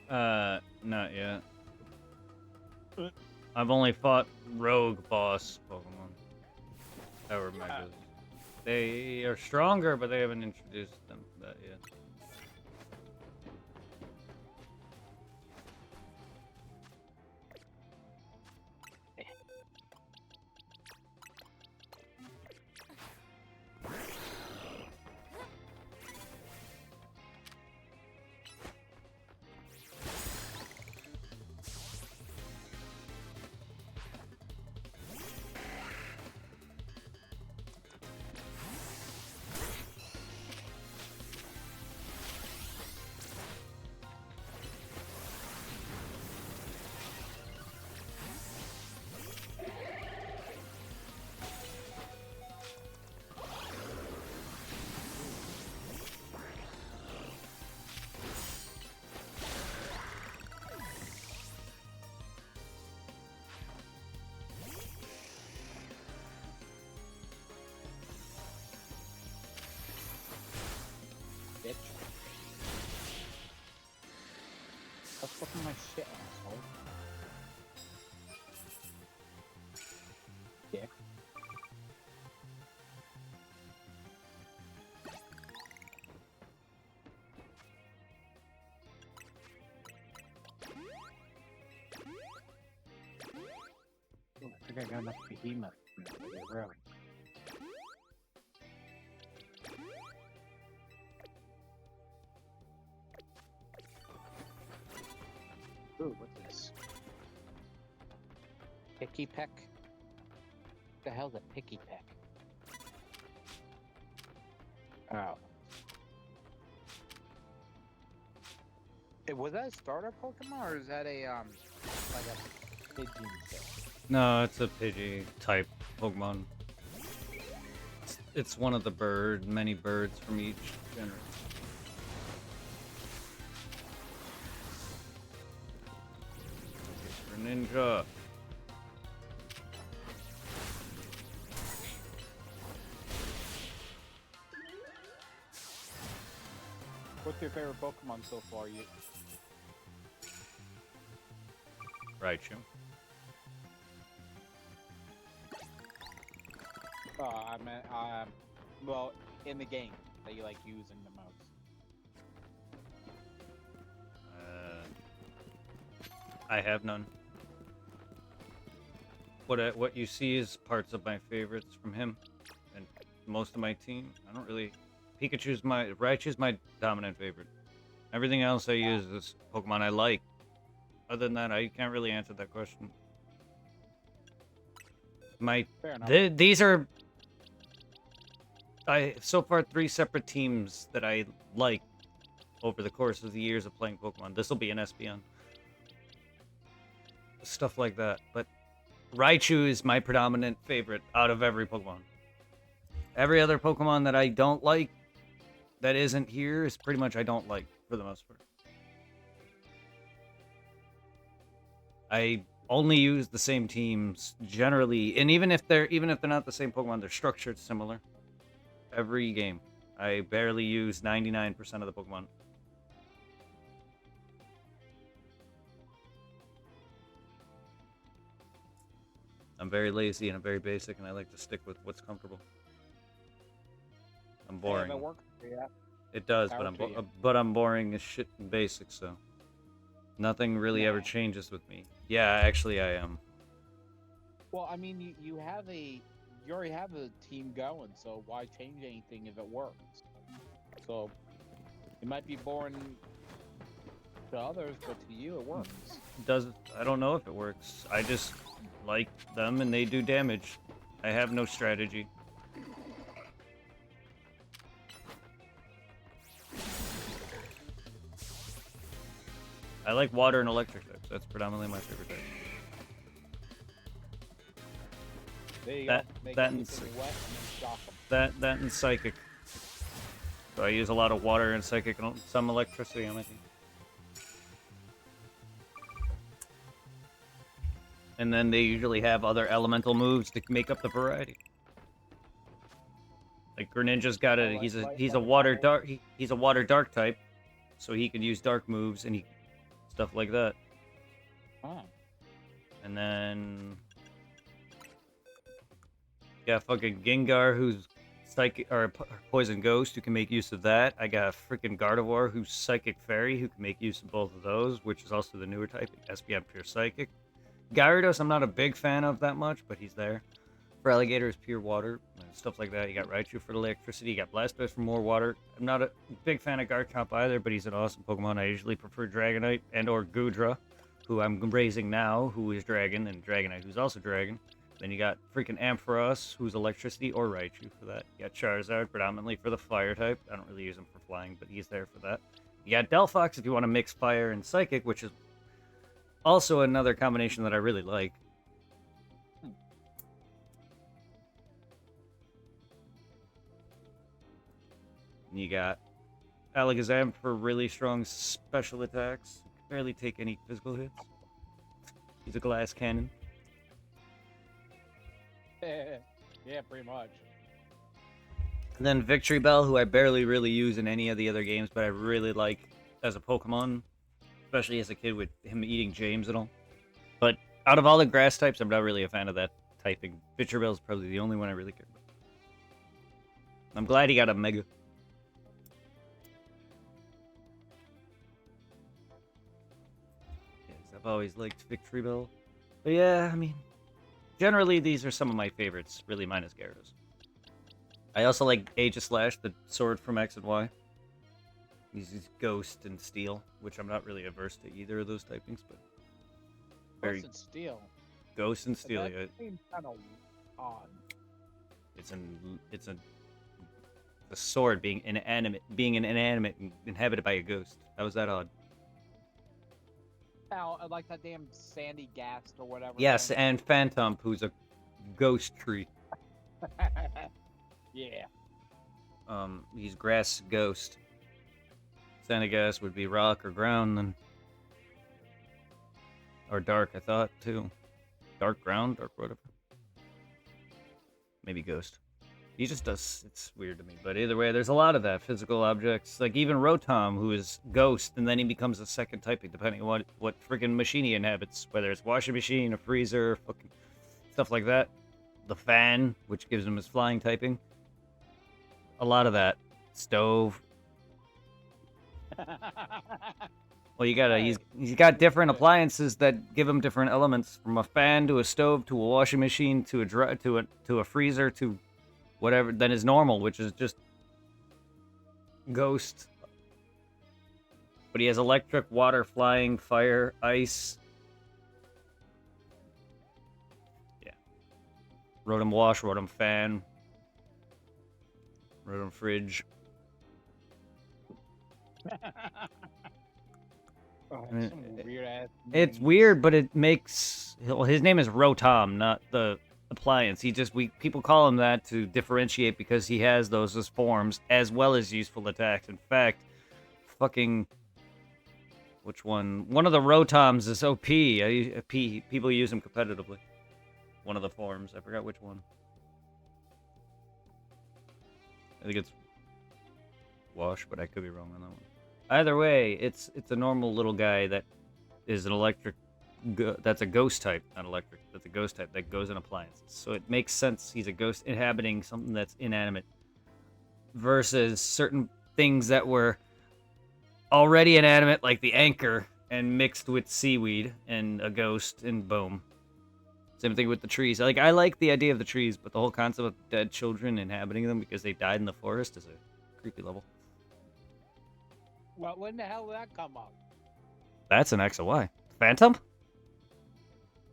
Not yet. I've only fought rogue boss Pokemon. That were Megas. They are stronger, but they haven't introduced them to that yet. Bitch. Stop fucking my shit, asshole. Dick. Oh, I think I got enough behemoth. Really. Ooh, what's this? Picky Peck? What the hell's a Picky Peck? Oh. Was that a starter Pokemon or is that a like a pigeon shit? No, it's a Pidgey type Pokemon. It's one of the many birds from each generation. Ninja. What's your favorite Pokemon so far? You Raichu. I meant well, in the game that you like using the most. I have none. What you see is parts of my favorites from him, and most of my team. I don't really. Raichu's my dominant favorite. Everything else I use is Pokemon I like. Other than that, I can't really answer that question. Fair enough. These are so far 3 separate teams that I like over the course of the years of playing Pokemon. This will be an Espeon. Stuff like that. But Raichu is my predominant favorite out of every Pokemon. Every other Pokemon that I don't like, that isn't here, is pretty much I don't like, for the most part. I only use the same teams generally, and even if they're not the same Pokemon, they're structured similar. Every game, I barely use 99% of the Pokemon. I'm very lazy and I'm very basic, and I like to stick with what's comfortable. I'm boring. Yeah, that works. Yeah. It does, Power to you. but I'm boring as shit and basic, so nothing really ever Nah. changes with me. Yeah, actually, I am. Well, I mean, you already have a team going, so why change anything if it works? So it might be boring to others, but to you it works. I don't know if it works. I just like them and they do damage. I have no strategy. I like water and electric types. That's predominantly my favorite type. There you That- go. Make that and everything wet and then shock them. That and psychic. So I use a lot of water and psychic and some electricity on my team. And then they usually have other elemental moves to make up the variety. Like Greninja's got a he's a water dark he's a water dark type, so he can use dark moves and stuff like that. Huh. And then yeah, fucking Gengar, who's psychic or poison ghost, who can make use of that. I got freaking Gardevoir, who's psychic fairy, who can make use of both of those, which is also the newer type, SPM pure psychic. Gyarados, I'm not a big fan of that much, but he's there. For Alligator, pure water and stuff like that. You got Raichu for the electricity. You got Blastoise for more water. I'm not a big fan of Garchomp either, but he's an awesome Pokemon. I usually prefer Dragonite and or Goodra, who I'm raising now, who is Dragon, and Dragonite, who's also Dragon. Then you got freaking Ampharos, who's electricity, or Raichu for that. You got Charizard, predominantly for the fire type. I don't really use him for flying, but he's there for that. You got Delphox if you want to mix fire and psychic, which is also another combination that I really like. You got Alakazam for really strong special attacks. Barely take any physical hits. He's a glass cannon. Yeah, pretty much. And then Victory Bell, who I barely really use in any of the other games, but I really like as a Pokemon, especially as a kid with him eating James and all. But out of all the grass types, I'm not really a fan of that typing. Victory Bell is probably the only one I really care about. I'm glad he got a Mega. Yes, I've always liked Victory Bell. But yeah, I mean, generally these are some of my favorites, really minus Gyarados. I also like Aegislash, the sword from X and Y. He's Ghost and Steel, which I'm not really averse to either of those typings, but very Ghost and Steel. Ghost and Steel. That Yeah, seems kind of odd. it's the sword being inanimate and inhabited by a ghost. How is that odd? Now, like that damn Sandy Gast or whatever. Yes, thing. and Phantom, who's a ghost tree. Yeah. He's grass ghost. Sandygast would be rock or ground, then. Or dark, I thought, too. Dark ground, dark whatever. Maybe ghost. He just does, it's weird to me. But either way, there's a lot of that. Physical objects. Like even Rotom, who is ghost, and then he becomes a second typing, depending on what freaking machine he inhabits. Whether it's washing machine, a freezer, fucking stuff like that. The fan, which gives him his flying typing. A lot of that. Stove. Well, you gotta. He's got different appliances that give him different elements, from a fan to a stove to a washing machine to a freezer to whatever than is normal, which is just ghost. But he has electric, water, flying, fire, ice. Yeah. Rotom wash, Rotom fan, Rotom fridge. Weird ass. It's weird, but it makes his name is Rotom, not the appliance. People call him that to differentiate because he has those as forms as well as useful attacks. In fact, fucking which one. One of the Rotoms is OP. People use them competitively. One of the forms. I forgot which one. I think it's Wash, but I could be wrong on that one. Either way, it's a normal little guy that is an electric. That's a ghost type, not electric. That's a ghost type that goes in appliances. So it makes sense he's a ghost inhabiting something that's inanimate versus certain things that were already inanimate, like the anchor, and mixed with seaweed and a ghost, and boom. Same thing with the trees. I like the idea of the trees, but the whole concept of dead children inhabiting them because they died in the forest is a creepy level. Well, when the hell did that come up? That's an X and Y. Phantom?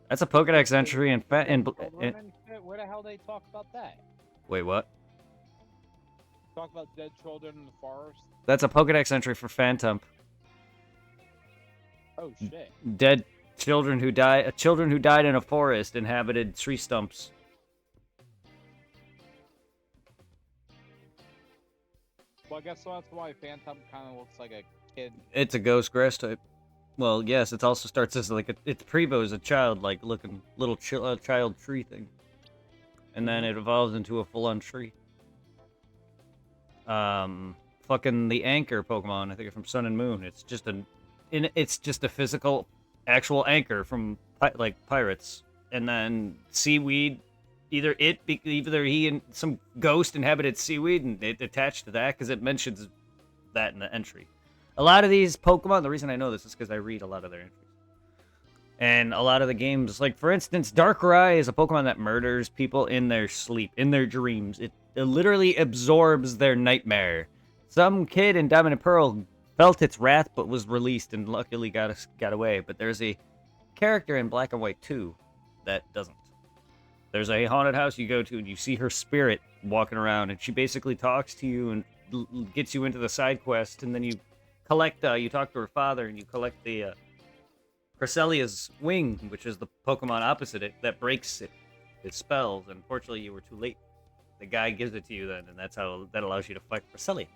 That's a Pokedex entry in Where the hell they talk about that? Wait, what? Talk about dead children in the forest? That's a Pokedex entry for Phantom. Oh shit. Dead children who died in a forest inhabited tree stumps. Well, I guess so that's why Phantom kind of looks like a kid. It's a ghost grass type. Well, yes, it also starts as it's Prevo as a child, like looking little child tree thing, and then it evolves into a full-on tree. Fucking the anchor Pokemon, I think from Sun and Moon. It's just a physical, actual anchor from like pirates, and then seaweed. Either he and some ghost inhabited seaweed, and it attached to that because it mentions that in the entry. A lot of these Pokemon, the reason I know this is because I read a lot of their entries. And a lot of the games, like for instance, Darkrai is a Pokemon that murders people in their sleep, in their dreams. It literally absorbs their nightmare. Some kid in Diamond and Pearl felt its wrath but was released and luckily got away. But there's a character in Black and White 2 that doesn't. There's a haunted house you go to and you see her spirit walking around, and she basically talks to you and gets you into the side quest, and then you collect, you talk to her father, and you collect the Cresselia's wing, which is the Pokemon opposite it, that breaks its spells. Unfortunately, you were too late. The guy gives it to you then, and that allows you to fight Cresselia.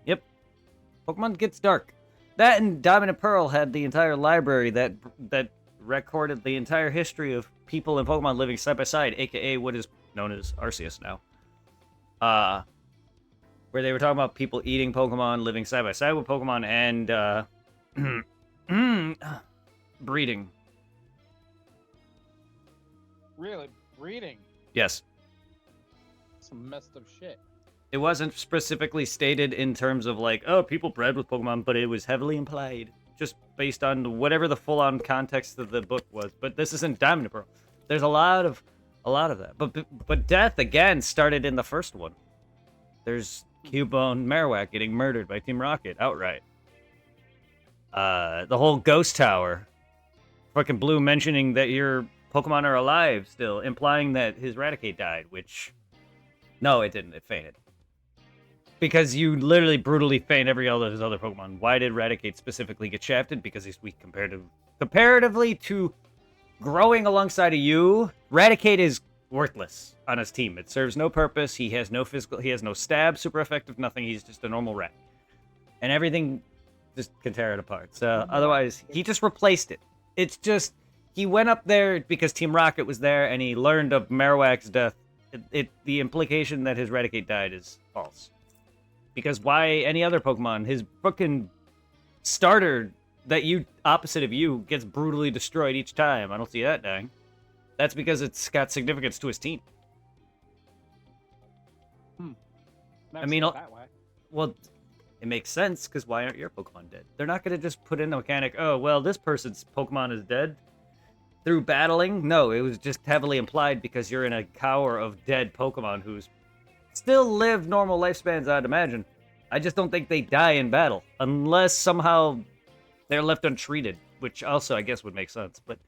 Yep. Pokemon gets dark. That and Diamond and Pearl had the entire library that recorded the entire history of people and Pokemon living side by side, aka what is known as Arceus now. Where they were talking about people eating Pokemon, living side by side with Pokemon, and breeding. Really? Breeding? Yes. Some messed up shit. It wasn't specifically stated in terms of like, oh, people bred with Pokemon, but it was heavily implied, just based on whatever the full-on context of the book was. But this isn't Diamond and Pearl. There's a lot of that. But death again started in the first one. There's Cubone Marowak getting murdered by Team Rocket outright. The whole Ghost Tower. Fucking Blue mentioning that your Pokemon are alive still, implying that his Raticate died, which... No, it didn't. It fainted. Because you literally brutally faint every other of his other Pokemon. Why did Raticate specifically get shafted? Because he's weak comparatively to growing alongside of you. Raticate is worthless on his team. It serves no purpose. He has no stab, super effective, nothing. He's just a normal rat. And everything just can tear it apart. So otherwise, he just replaced it. It's just, he went up there because Team Rocket was there and he learned of Marowak's death. The implication that his Raticate died is false. Because why any other Pokemon? His fucking starter opposite of you gets brutally destroyed each time. I don't see that dying. That's because it's got significance to his team. Never I mean, seen it that way. Well, it makes sense, because why aren't your Pokemon dead? They're not going to just put in a mechanic, oh, well, this person's Pokemon is dead through battling. No, it was just heavily implied because you're in a cower of dead Pokemon who's still live normal lifespans, I'd imagine. I just don't think they die in battle, unless somehow they're left untreated, which also, I guess, would make sense. But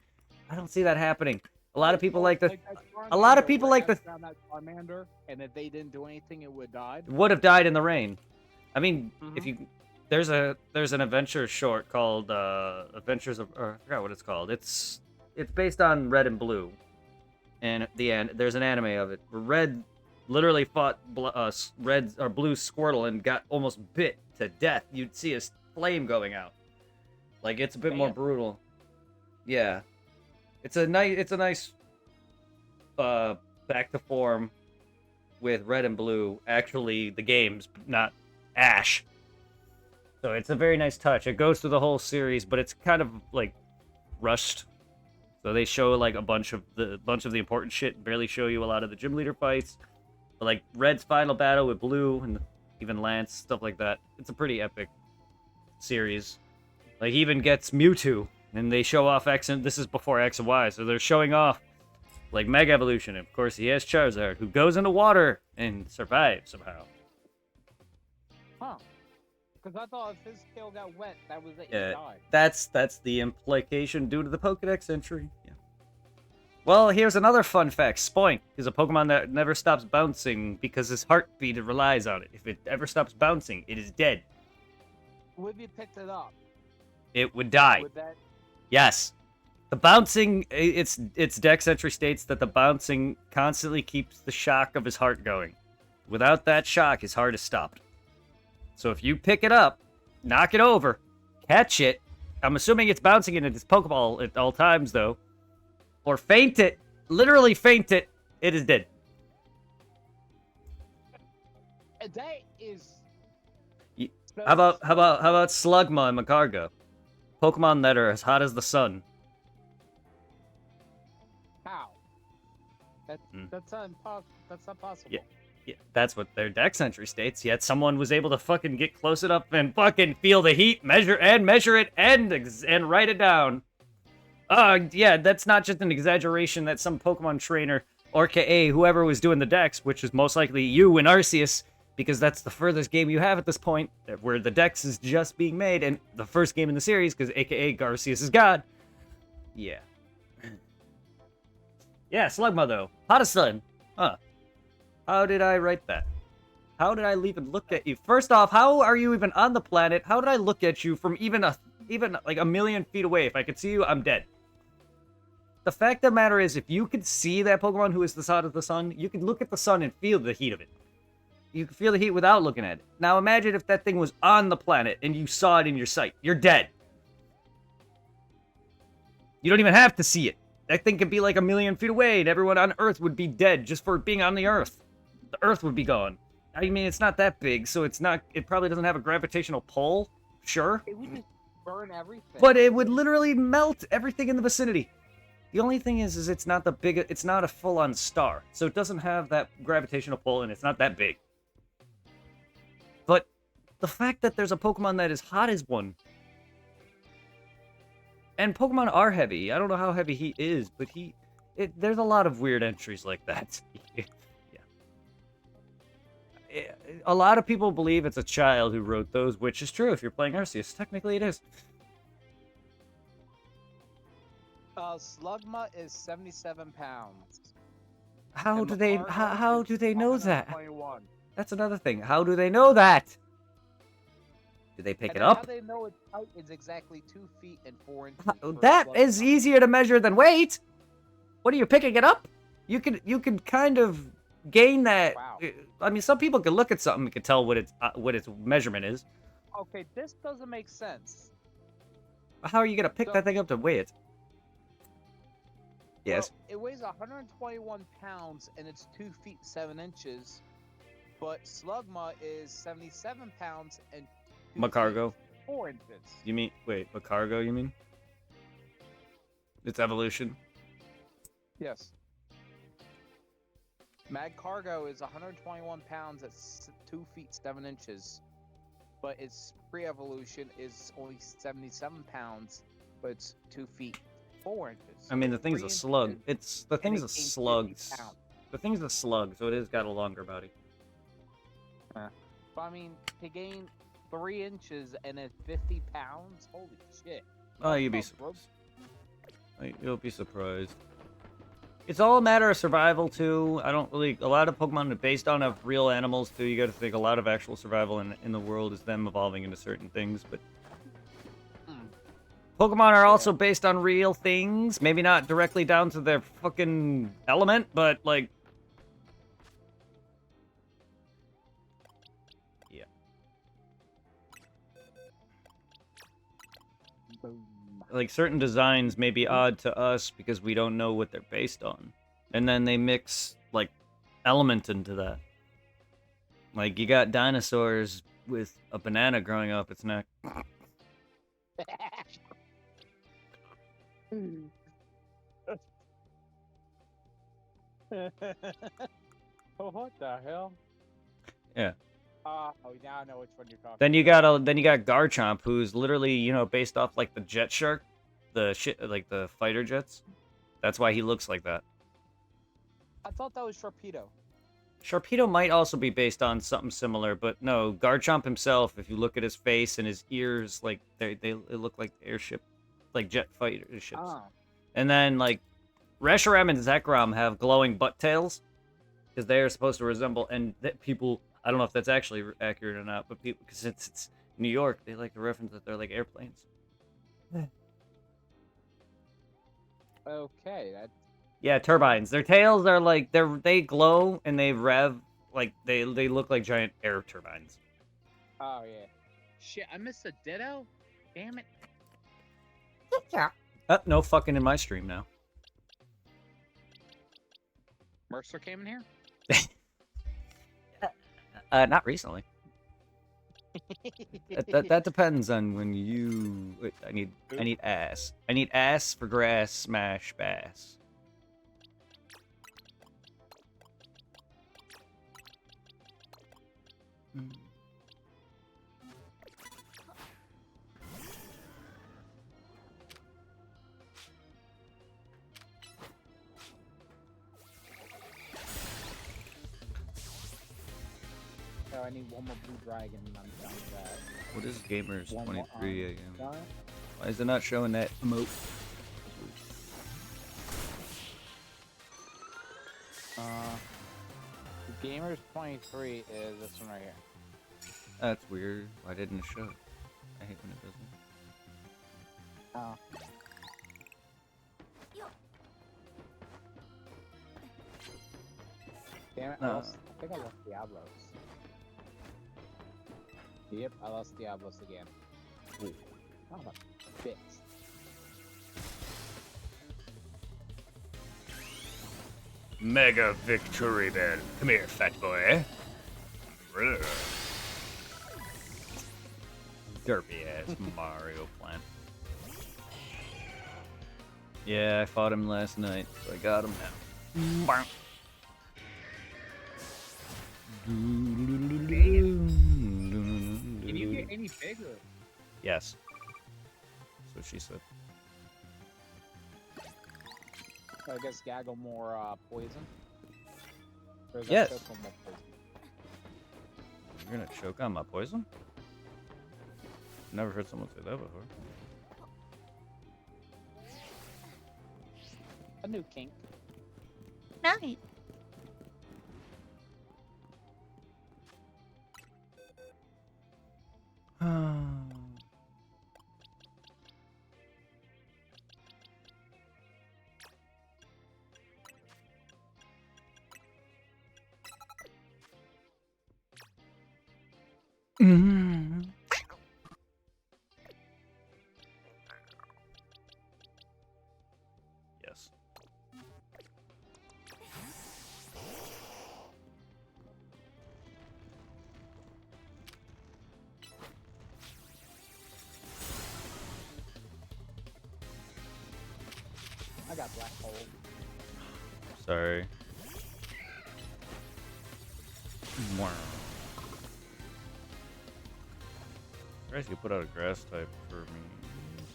I don't see that happening. A lot of people like the... A lot of people like the... That Charmander, and if they didn't do anything, it would die. Would have died in the rain. I mean, if you... There's an adventure short called Adventures of... Or I forgot what it's called. It's based on Red and Blue. And at the end, there's an anime of it. Red literally fought Blue Squirtle and got almost bit to death. You'd see his flame going out. Like it's a bit more Bam. brutal. Yeah. It's a nice back to form with red and blue. Actually the games, not Ash. So it's a very nice touch. It goes through the whole series, but it's kind of like rushed. So they show like a bunch of the important shit, barely show you a lot of the gym leader fights. But like Red's final battle with Blue and even Lance, stuff like that. It's a pretty epic series. Like he even gets Mewtwo, and they show off X, and this is before X and Y, so they're showing off like Mega Evolution. And of course, he has Charizard, who goes into water and survives somehow. Huh. Because I thought if his tail got wet, that was it. He Yeah, died. that's the implication due to the Pokedex entry. Yeah. Well, here's another fun fact. Spoink is a Pokemon that never stops bouncing because his heartbeat relies on it. If it ever stops bouncing, it is dead. What if you picked it up? It would die. Would that... Yes. The bouncing, its Dex entry states that the bouncing constantly keeps the shock of his heart going. Without that shock, his heart is stopped. So if you pick it up, knock it over, catch it, I'm assuming it's bouncing in its Pokeball at all times, though, or faint it, literally faint it, it is dead. That is... How about Slugma and Macargo? Pokemon that are as hot as the sun. How? That's not impossible. That's not possible. Yeah, that's what their Dex entry states. Yet someone was able to fucking get close enough and fucking feel the heat, measure it, and write it down. Yeah, that's not just an exaggeration. That's some Pokemon trainer, or KA, whoever was doing the Dex, which is most likely you and Arceus, because that's the furthest game you have at this point, where the Dex is just being made, and the first game in the series, because AKA Arceus is God. Yeah. Yeah, Slugma, though. Hottest sun. Huh. How did I write that? How did I even look at you? First off, how are you even on the planet? How did I look at you from even like a million feet away? If I could see you, I'm dead. The fact of the matter is, if you could see that Pokemon who is the side of the sun, you could look at the sun and feel the heat of it. You can feel the heat without looking at it. Now imagine if that thing was on the planet and you saw it in your sight. You're dead. You don't even have to see it. That thing could be like a million feet away and everyone on Earth would be dead just for being on the Earth. The Earth would be gone. I mean, it's not that big, so it probably doesn't have a gravitational pull. Sure. It would just burn everything. But it would literally melt everything in the vicinity. The only thing is it's not it's not a full-on star. So it doesn't have that gravitational pull and it's not that big. But the fact that there's a Pokemon that is hot as one. And Pokemon are heavy. I don't know how heavy he is, but there's a lot of weird entries like that. Yeah. A lot of people believe it's a child who wrote those, which is true if you're playing Arceus. Technically it is. Slugma is 77 pounds. How And do they Macargo do is they know that? 121. That's another thing. How do they know that? Do they pick And it then up? How they know its height is exactly 2 feet and 4 inches. for That Slugma. is easier to measure than weight. What are you picking it up? You can kind of gain that. Wow. I mean, some people can look at something and can tell what its measurement is. Okay, this doesn't make sense. How are you gonna pick So- that thing up to weigh it? Yes. Well, it weighs 121 pounds and it's 2 feet 7 inches. But Slugma is 77 pounds and 2 Macargo. feet 4 inches. You mean Macargo? You mean? Its evolution. Yes. Magcargo is 121 pounds at 2 feet 7 inches, but its pre-evolution is only 77 pounds, but it's 2 feet 4 inches. I mean, the So thing's 3 a slug. inches, The and thing's it a gains 50 slug. pounds. The thing's a slug, so it has got a longer body. But I mean, to gain 3 inches and then 50 pounds, holy shit! Oh, you'd be Oh, bro. surprised. You'll be surprised. It's all a matter of survival too. A lot of Pokemon are based on of real animals too. You got to think a lot of actual survival in the world is them evolving into certain things. But Pokemon are also based on real things. Maybe not directly down to their fucking element, but like. Yeah. Boom. like certain designs may be odd to us because we don't know what they're based on, and then they mix like element into that. Like you got dinosaurs with a banana growing up its neck. Oh, what the hell? Yeah. Oh, now I know which one you're talking. Then you got Garchomp, who's literally based off like the Jet Shark, the shit like the fighter jets. That's why he looks like that. I thought that was Sharpedo. Sharpedo might also be based on something similar, but no, Garchomp himself, if you look at his face and his ears, like they look like airship, like jet fighter ships. Oh. And then like Reshiram and Zekrom have glowing butt tails because they are supposed to resemble people. I don't know if that's actually accurate or not, but people, because it's New York, they like to reference that they're like airplanes. Okay, that. Yeah, turbines. Their tails are like they glow and they rev like they look like giant air turbines. Oh yeah. Shit, I missed a Ditto. Damn it. No fucking in my stream now. Mercer came in here. Not recently. that depends on when you. Wait, I need ass. I need ass for grass. Smash bass. Oh, I need one more blue dragon and I'm done with that. What is Gamers One more 23 again? Done? Why is it not showing that emote? The Gamers 23 is this one right here. That's weird. Why didn't it show? I hate when it doesn't. Oh. Damn it, I think I lost Diablos. Yep, I lost Diablos again. Ooh. Oh, a bitch. Mega victory bell. Come here, fat boy. Derpy ass Mario plant. Yeah, I fought him last night, so I got him now. Can you get any bigger? Yes. That's what she said. I guess Gaggle more poison? Or is that Yes. Choco more poison? You're gonna choke on my poison? Never heard someone say that before. A new kink. Nice. Yes. I got black hole. Sorry. Grass, you put out a grass type for me.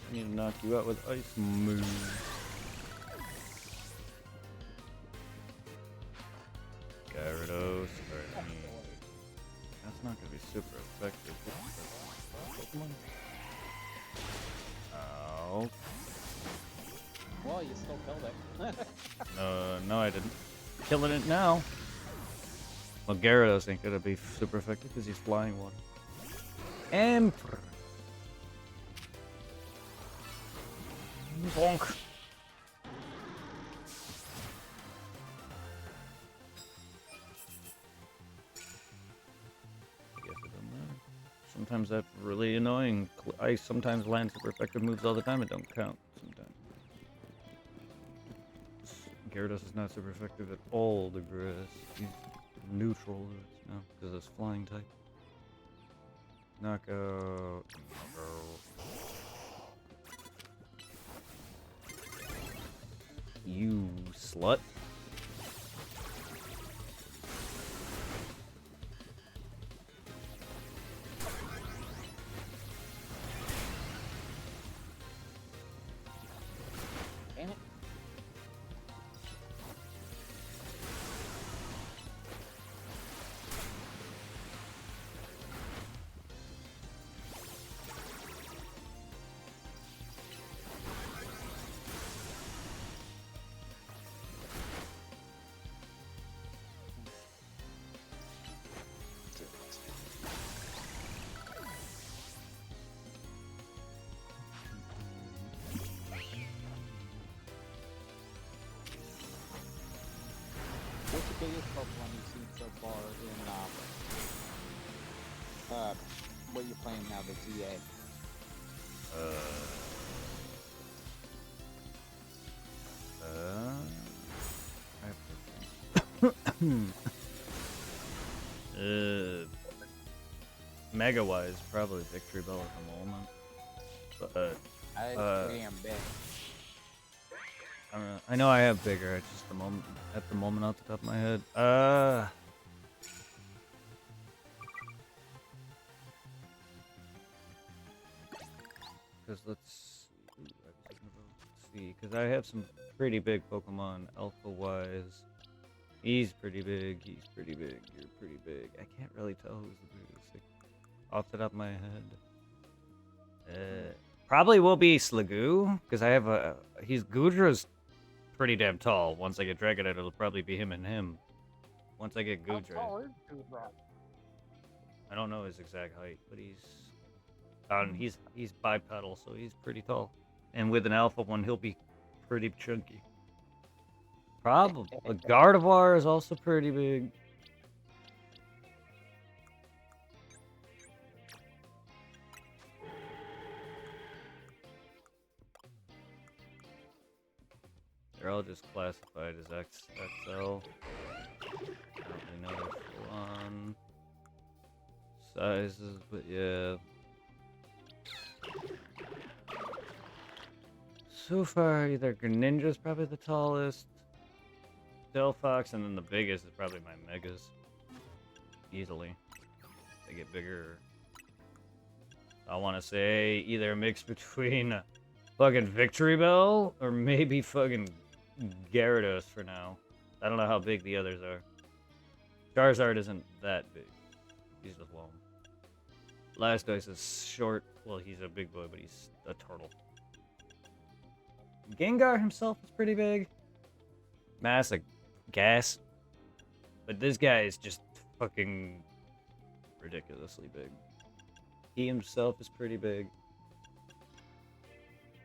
I need to knock you out with ice move. Gyarados. Alright, that's not gonna be super effective. Pokemon. Oh. Well, you still killed it. No, I didn't. Killing it now. Well, Gyarados ain't gonna be super effective because he's flying one. Emperor. Bonk. I guess it doesn't matter. sometimes that's really annoying. I sometimes land super effective moves all the time and don't count sometimes. Gyarados is not super effective at all to grass. He's neutral now because it's flying type. Knockout. You slut. Damn it. What's the biggest Pokemon you've seen so far in what you're playing now, the TA? I have to think. Mega wise, probably Victory Bell at the moment. But That's pretty damn big. I don't know. I know I have bigger. It's just at the moment off the top of my head. Because let's see. Because I have some pretty big Pokemon alpha wise. He's pretty big. He's pretty big. You're pretty big. I can't really tell who's the biggest. Like, off the top of my head. Probably will be Sliggoo because I have a. Gudra's pretty damn tall. Once I get Dragonite, it'll probably be him and him. Once I get How Gudra. tall is Gudra? I don't know his exact height, but he's bipedal, so he's pretty tall. And with an alpha one, he'll be pretty chunky. Probably. But Gardevoir is also pretty big. They're all just classified as XL. I don't really know their full-on sizes, but yeah. So far, either Greninja's probably the tallest, Delphox, and then the biggest is probably my Megas. Easily. They get bigger. I want to say either a mix between fucking Victory Bell or maybe fucking Gyarados for now. I don't know how big the others are. Charizard isn't that big. He's just long. Blastoise is short. Well, he's a big boy, but he's a turtle. Gengar himself is pretty big. Massive gas. But this guy is just fucking ridiculously big. He himself is pretty big.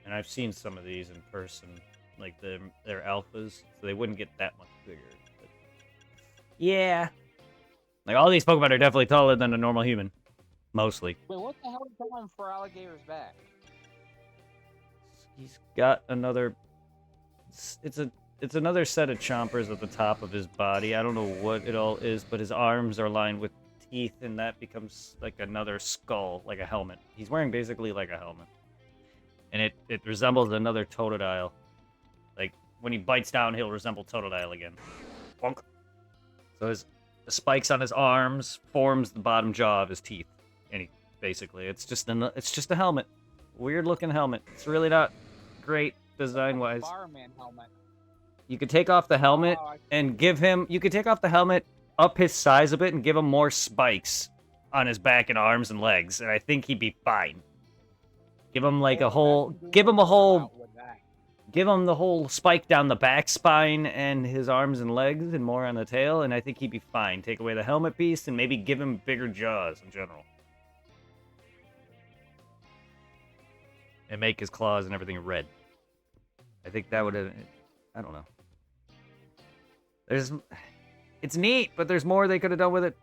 And I've seen some of these in person. Like, they're alphas, so they wouldn't get that much bigger. But yeah. Like, all these Pokemon are definitely taller than a normal human. Mostly. Wait, what the hell is going for Alligator's back? He's got another... It's another set of chompers at the top of his body. I don't know what it all is, but his arms are lined with teeth, and that becomes like another skull, like a helmet. He's wearing basically like a helmet. And it resembles another Totodile. Like, when he bites down, he'll resemble Totodile again. Bonk. So the spikes on his arms forms the bottom jaw of his teeth. And basically, it's just a helmet. Weird looking helmet. It's really not great design-wise. Fireman helmet. You could take off the helmet and give him... You could take off the helmet, up his size a bit, and give him more spikes on his back and arms and legs. And I think he'd be fine. Give him like a whole... Give him a whole... Give him the whole spike down the back spine and his arms and legs and more on the tail, and I think he'd be fine. Take away the helmet piece and maybe give him bigger jaws in general. And make his claws and everything red. I think that would have... I don't know. It's neat, but there's more they could have done with it.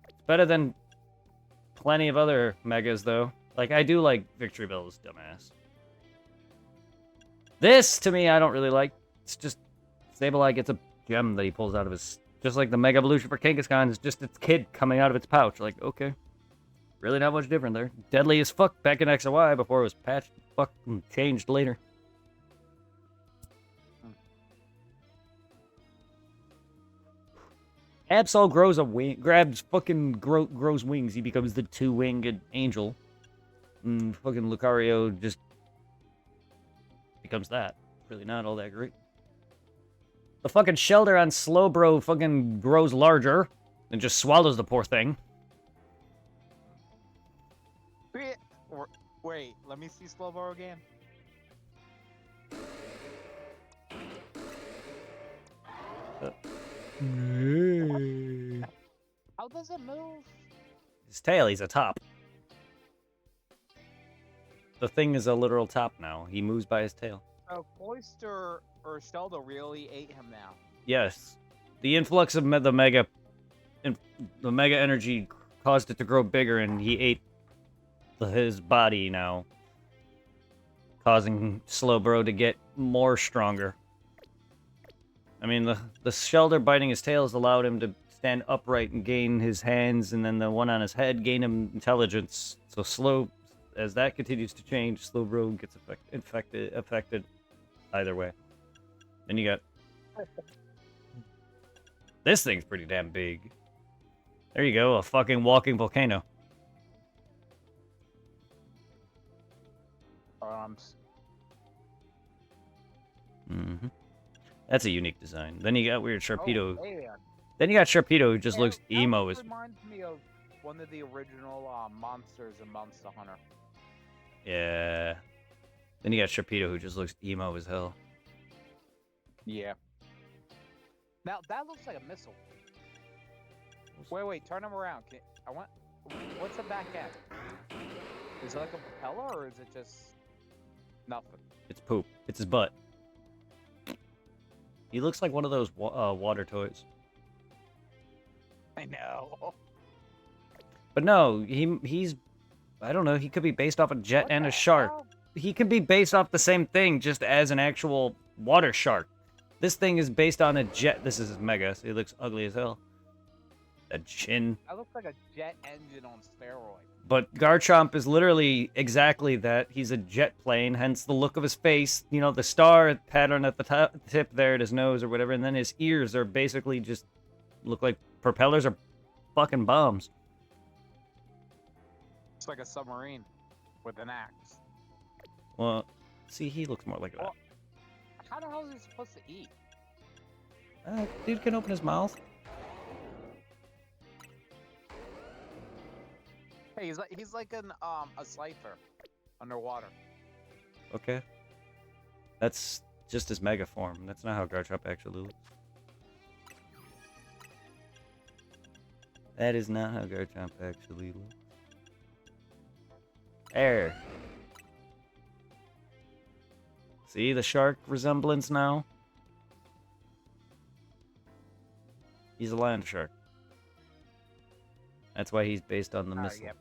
It's better than plenty of other megas though. Like I do like Victory Bell's dumbass. This to me I don't really like. It's just Sableye gets a gem that he pulls out of his, just like the Mega Evolution for Kangaskhan is just its kid coming out of its pouch. Like okay, really not much different there. Deadly as fuck back in X and Y before it was patched, fucking changed later. Absol grows a wing, grows wings. He becomes the two-winged angel. And fucking Lucario just becomes that. Really not all that great. The fucking Shelter on Slowbro fucking grows larger and just swallows the poor thing. Wait, let me see Slowbro again. How does it move? His tail, he's a top. The thing is a literal top now. He moves by his tail. So Cloyster or Shelter really ate him now. Yes. The influx of the mega energy caused it to grow bigger, and he ate his body now, causing Slowbro to get more stronger. I mean, the Shelter biting his tail has allowed him to stand upright and gain his hands, and then the one on his head gain him intelligence. So as that continues to change, Slowbro gets affected either way. Then you got this thing's pretty damn big. There you go, a fucking walking volcano. Mm-hmm. That's a unique design. Then you got weird Sharpedo. Oh, man. Then you got Sharpedo who just looks That emo as. reminds me of one of the original monsters in Monster Hunter. Yeah. Then you got Sharpedo who just looks emo as hell. Yeah. Now that looks like a missile. Wait, turn him around. What's the back end? Is it like a propeller or is it just nothing? It's poop. It's his butt. He looks like one of those water toys. I know. But no, he's I don't know. He could be based off a jet What and the a shark. hell? He could be based off the same thing, just as an actual water shark. This thing is based on a jet. This is his mega, so he looks ugly as hell. A chin. That looks like a jet engine on steroids. But Garchomp is literally exactly that. He's a jet plane, hence the look of his face. You know, the star pattern at the tip there at his nose or whatever, and then his ears are basically just look like propellers or fucking bombs. It's like a submarine with an axe. Well, see, he looks more like that. Well, how the hell is he supposed to eat? Dude can open his mouth. Hey, he's like a Slifer underwater. Okay. That's just his mega form. That's not how Garchomp actually looks. That is not how Garchomp actually looks. There. See the shark resemblance now? He's a land shark. That's why he's based on the missile. Yep.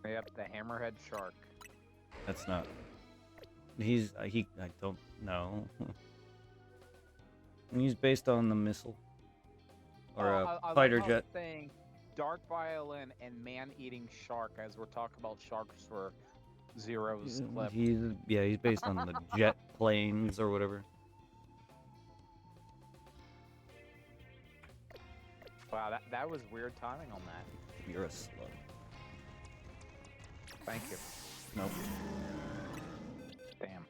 Yep, the hammerhead shark. That's not. He's I don't know. He's based on the missile or a fighter jet. Saying Dark Violin and man-eating shark, as we're talking about sharks for Zero's clip. He's based on the jet planes or whatever. Wow, that was weird timing on that. You're a slut. Thank you. Nope. Damn.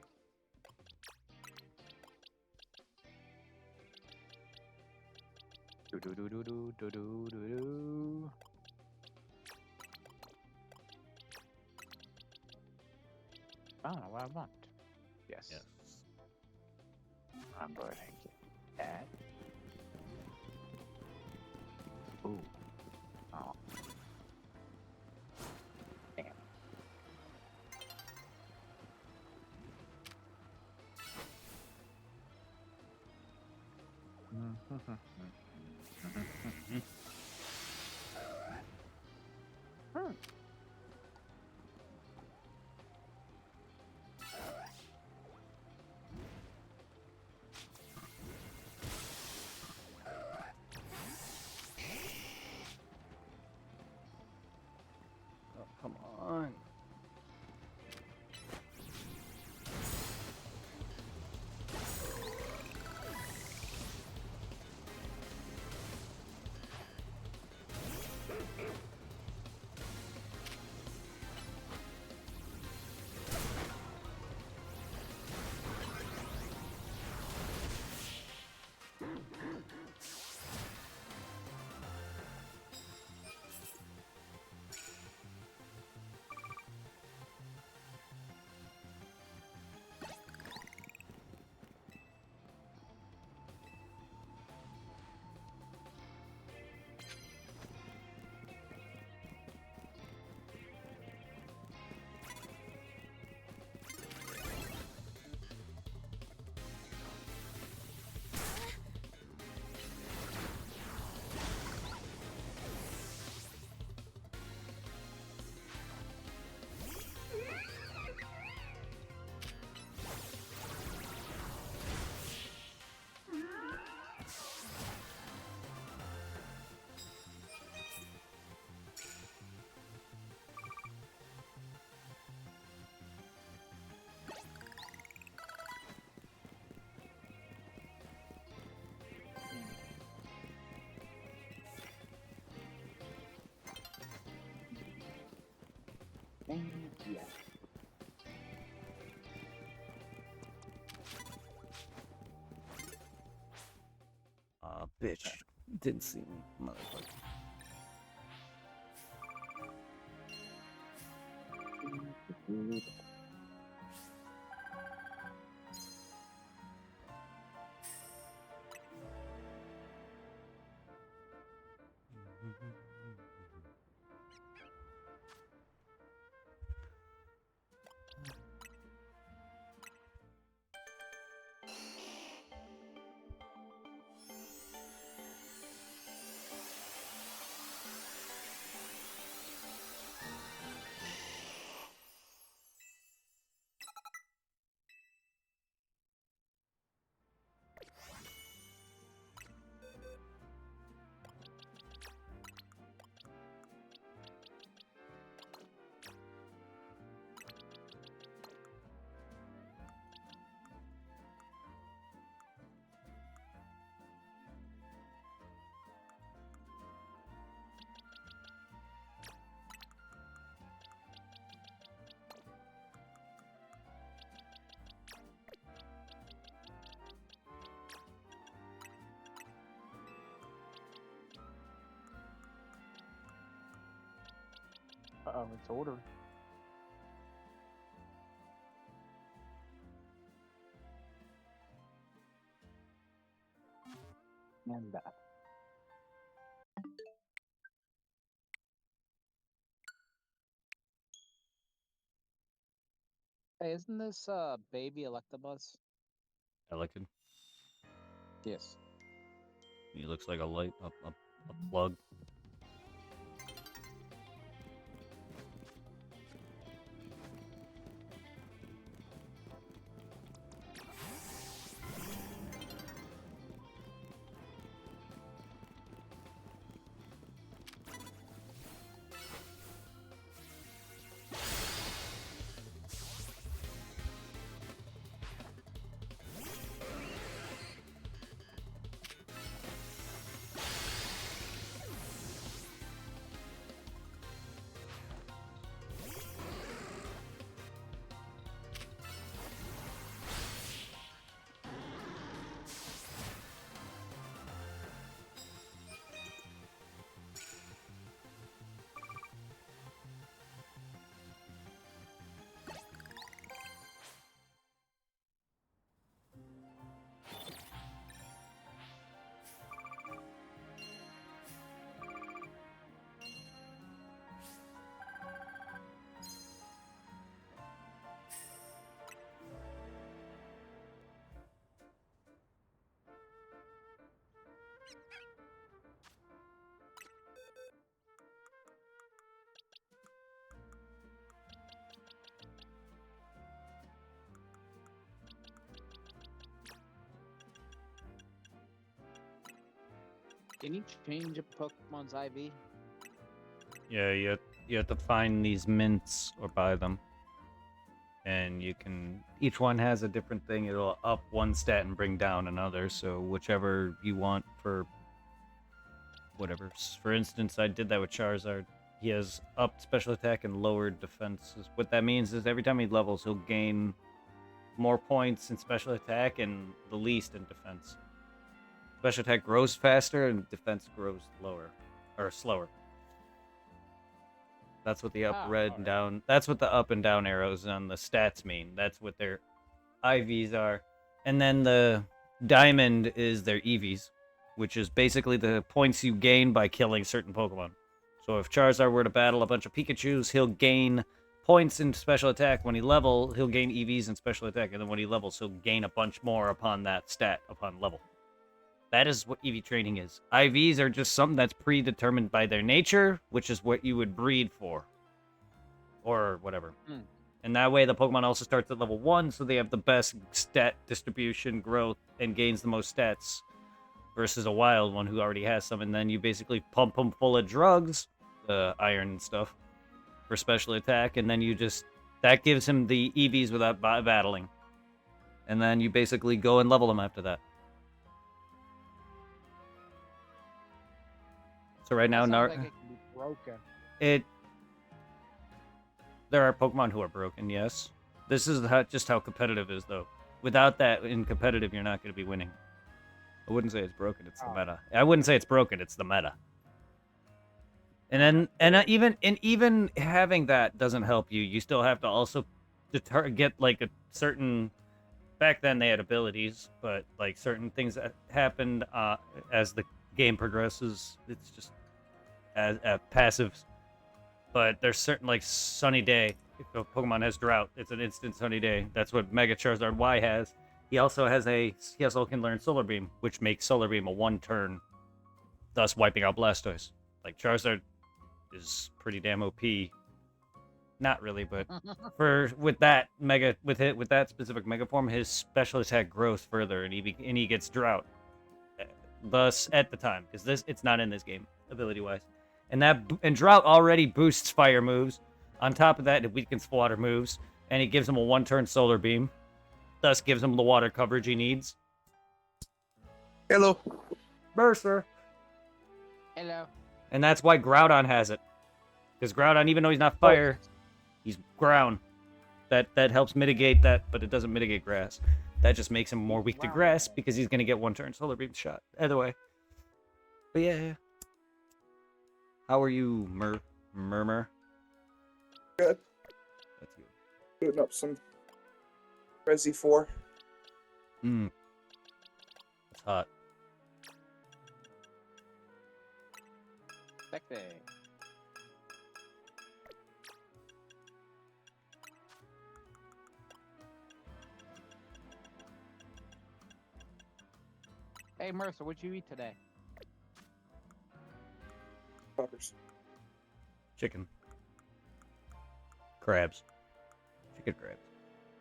Do do do do do do do do do. I don't know what I want. Yes. Yes. I'm going to get that. Ooh. Oh. Damn. Thank you. Aw, bitch. Didn't see me, motherfucker. Uh-oh, it's ordered. And that. Hey, isn't this baby Electabuzz? Elected. Yes. He looks like a light, a plug. Can you change a Pokemon's IV? Yeah, you have to find these mints or buy them. And you can, each one has a different thing. It'll up one stat and bring down another. So whichever you want for whatever. For instance, I did that with Charizard. He has upped special attack and lowered defenses. What that means is every time he levels, he'll gain more points in special attack and the least in defense. Special attack grows faster and defense grows lower or slower. That's what the up, red, and down. That's what the up and down arrows on the stats mean. That's what their IVs are. And then the diamond is their EVs, which is basically the points you gain by killing certain Pokemon. So if Charizard were to battle a bunch of Pikachus, he'll gain points in special attack. When he level, he'll gain EVs in special attack. And then when he levels, he'll gain a bunch more upon that stat upon level. That is what EV training is. IVs are just something that's predetermined by their nature, which is what you would breed for. Or whatever. And that way the Pokemon also starts at level 1, so they have the best stat distribution, growth, and gains the most stats. Versus a wild one who already has some, and then you basically pump them full of drugs, iron and stuff, for special attack, and then you just... That gives him the EVs without battling. And then you basically go and level them after that. So right now, Sounds like it can be broken. There are Pokemon who are broken, yes. This is just how competitive is, though. Without that, in competitive, you're not going to be winning. I wouldn't say it's broken, it's the Oh. meta. I wouldn't say it's broken, it's the meta. And then even having that doesn't help you. You still have to also get like a certain. Back then they had abilities, but like certain things that happened as the game progresses, it's just as passives. But there's certain like Sunny Day. If a Pokemon has Drought, it's an instant Sunny Day. That's what Mega Charizard Y has. He also can learn Solar Beam, which makes Solar Beam a 1-turn, thus wiping out Blastoise. Like Charizard is pretty damn OP. Not really, but with that specific Mega Form, his special attack grows further, and he gets Drought. Thus, at the time, because it's not in this game ability wise, and Drought already boosts Fire moves. On top of that, it weakens Water moves, and it gives him a 1-turn Solar Beam. Thus, gives him the water coverage he needs. Hello. Mercer. Hello. And that's why Groudon has it. Because Groudon, even though he's not fire, he's ground. That helps mitigate that, but it doesn't mitigate grass. That just makes him more weak to grass because he's gonna get 1-turn Solar Beam shot. Either way. But yeah. How are you, Murmur? Good. That's good. Booting up some Resi 4. It's hot. Sexy. Hey Mercer, what'd you eat today? Fuckers. Chicken. Crabs. Chicken crabs.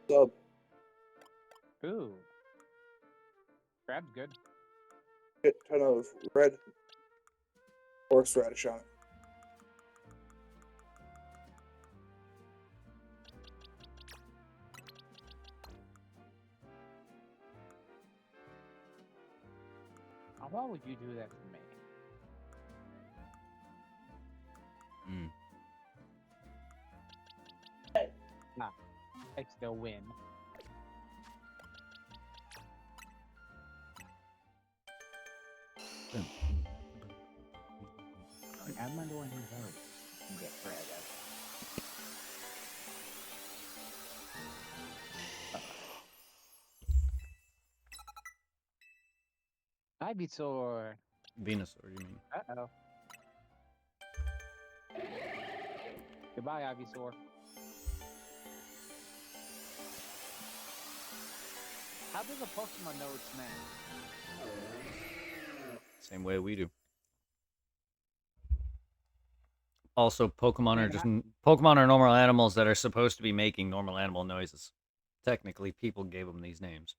Sub. Ooh. Crab's good. Shit ton of red horseradish on it. Why would you do that to me? I still win. I'm not the one who votes. You get Fred. Ivysaur. Venusaur, you mean? Uh-oh. Goodbye, Ivysaur. How does a Pokemon know its name? Same way we do. Also, Pokemon are normal animals that are supposed to be making normal animal noises. Technically, people gave them these names.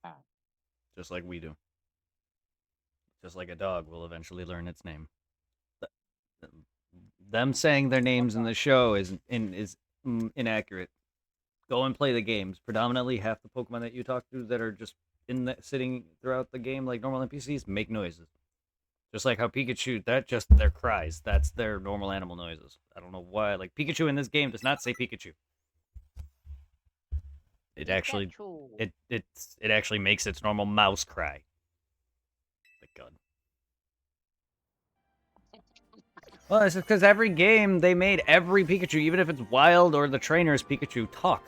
Ah. Just like we do. Just like a dog will eventually learn its name. Them saying their names in the show is inaccurate. Go and play the games. Predominantly, half the Pokemon that you talk to that are just sitting throughout the game like normal NPCs make noises. Just like how Pikachu, their cries. That's their normal animal noises. I don't know why. Like Pikachu in this game does not say Pikachu. It actually it actually makes its normal mouse cry. My God. Well, it's just because every game they made every Pikachu, even if it's wild or the trainer's Pikachu, talk.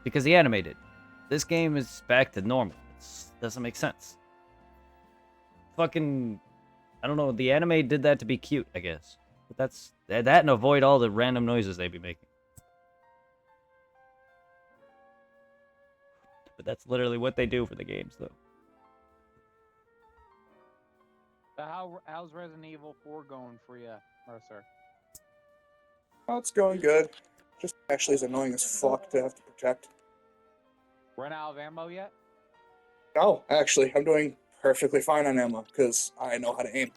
Because he animated. This game is back to normal. It doesn't make sense. Fucking, I don't know. The anime did that to be cute, I guess. But that's that and avoid all the random noises they be making. But that's literally what they do for the games, though. So how's Resident Evil 4 going for you, Mercer? Oh, it's going good. Just Ashley's annoying as fuck to have to protect. Run out of ammo yet? No, actually, I'm doing perfectly fine on ammo because I know how to aim.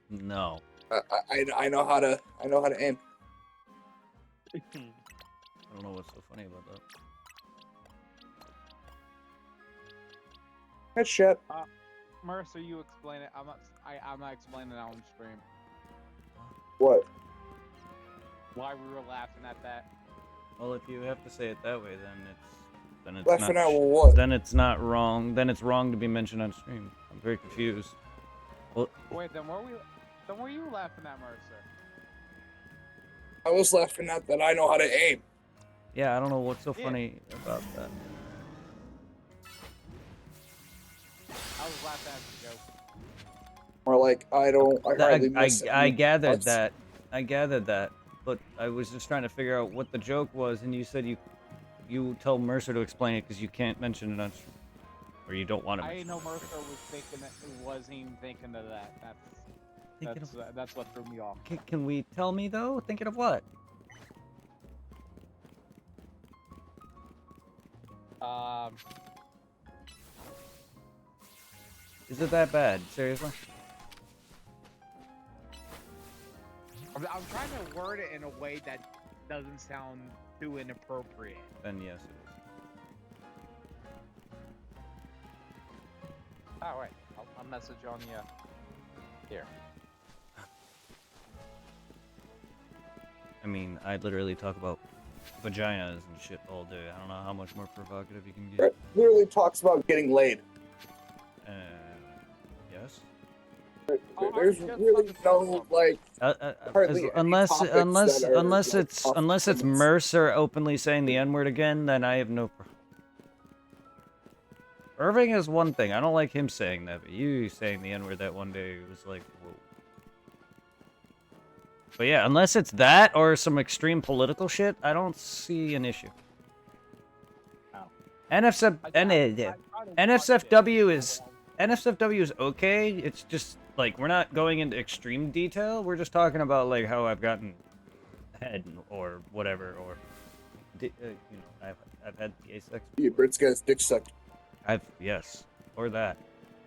No. I know how to aim. I don't know what's so funny about that. Headshot. Mercer, you explain it. I'm not explaining it on stream. What? Why we were laughing at that? Well, if you have to say it that way, then it's Laughing not at what? then it's not wrong. Then it's wrong to be mentioned on stream. I'm very confused. Well, Wait, then were you laughing at, Mercer? I was laughing at that I know how to aim. yeah, I don't know what's so Yeah. funny about that. I was laughing at the joke. Or like I hardly miss I any gathered cuts. that. I gathered that. But I was just trying to figure out what the joke was, and you said you told Mercer to explain it because you can't mention it on stream. Or you don't want to I mention didn't know Mercer was thinking that. Wasn't even thinking of that. Thinking That's what threw me off. Can we tell me though? Thinking of what? Is it that bad? Seriously? I'm trying to word it in a way that doesn't sound too inappropriate. Then yes, it is. All right, I'll message on you. Here. I mean, I literally talk about vaginas and shit all day. I don't know how much more provocative you can get. Brett literally talks about getting laid. Yes. Oh, There's I'm just really fucking no like hardly any Unless topics that are, unless like, it's off unless it's limits. Mercer openly saying the N word again, then I have no. Irving is one thing. I don't like him saying that, but you saying the N word that one day was like, whoa. But yeah, unless it's that or some extreme political shit, I don't see an issue. Oh. NSFW is okay. It's just like we're not going into extreme detail. We're just talking about like how I've gotten head or whatever, or you know, I've had gay sex. Yeah, Brett's got his dick sucked. Yes, or that,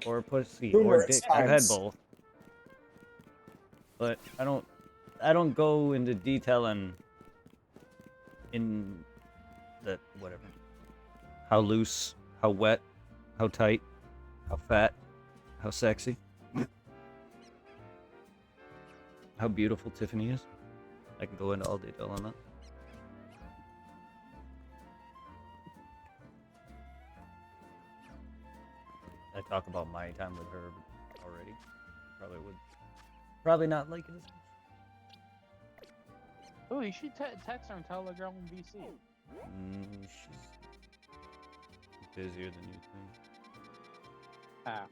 or pussy, Numerous or dick. I've had times. both, but I don't go into detail in that whatever. How loose, how wet, how tight, how fat, how sexy, how beautiful Tiffany is. I can go into all detail on that. I talk about my time with her already. Probably not like it as much. Oh, you should text her and tell the girl in BC. She's busier than you think. Ah.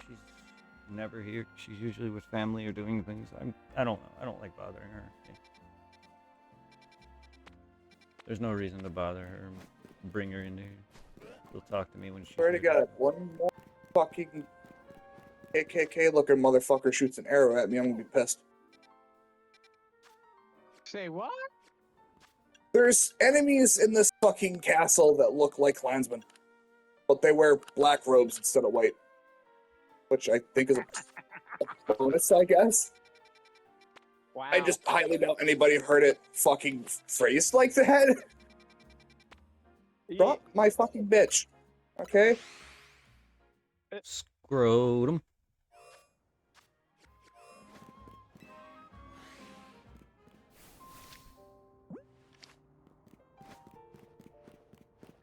She's never here. She's usually with family or doing things. I don't know. I don't like bothering her. There's no reason to bother her. Bring her in here. She'll talk to me when she's Swear to here. God, one more fucking KKK looking motherfucker shoots an arrow at me, I'm gonna be pissed. Say what? There's enemies in this fucking castle that look like Klansmen, but they wear black robes instead of white, which I think is a bonus, I guess. Wow. I just highly doubt anybody heard it fucking phrased like that. Drop my fucking bitch, okay? Scrotum.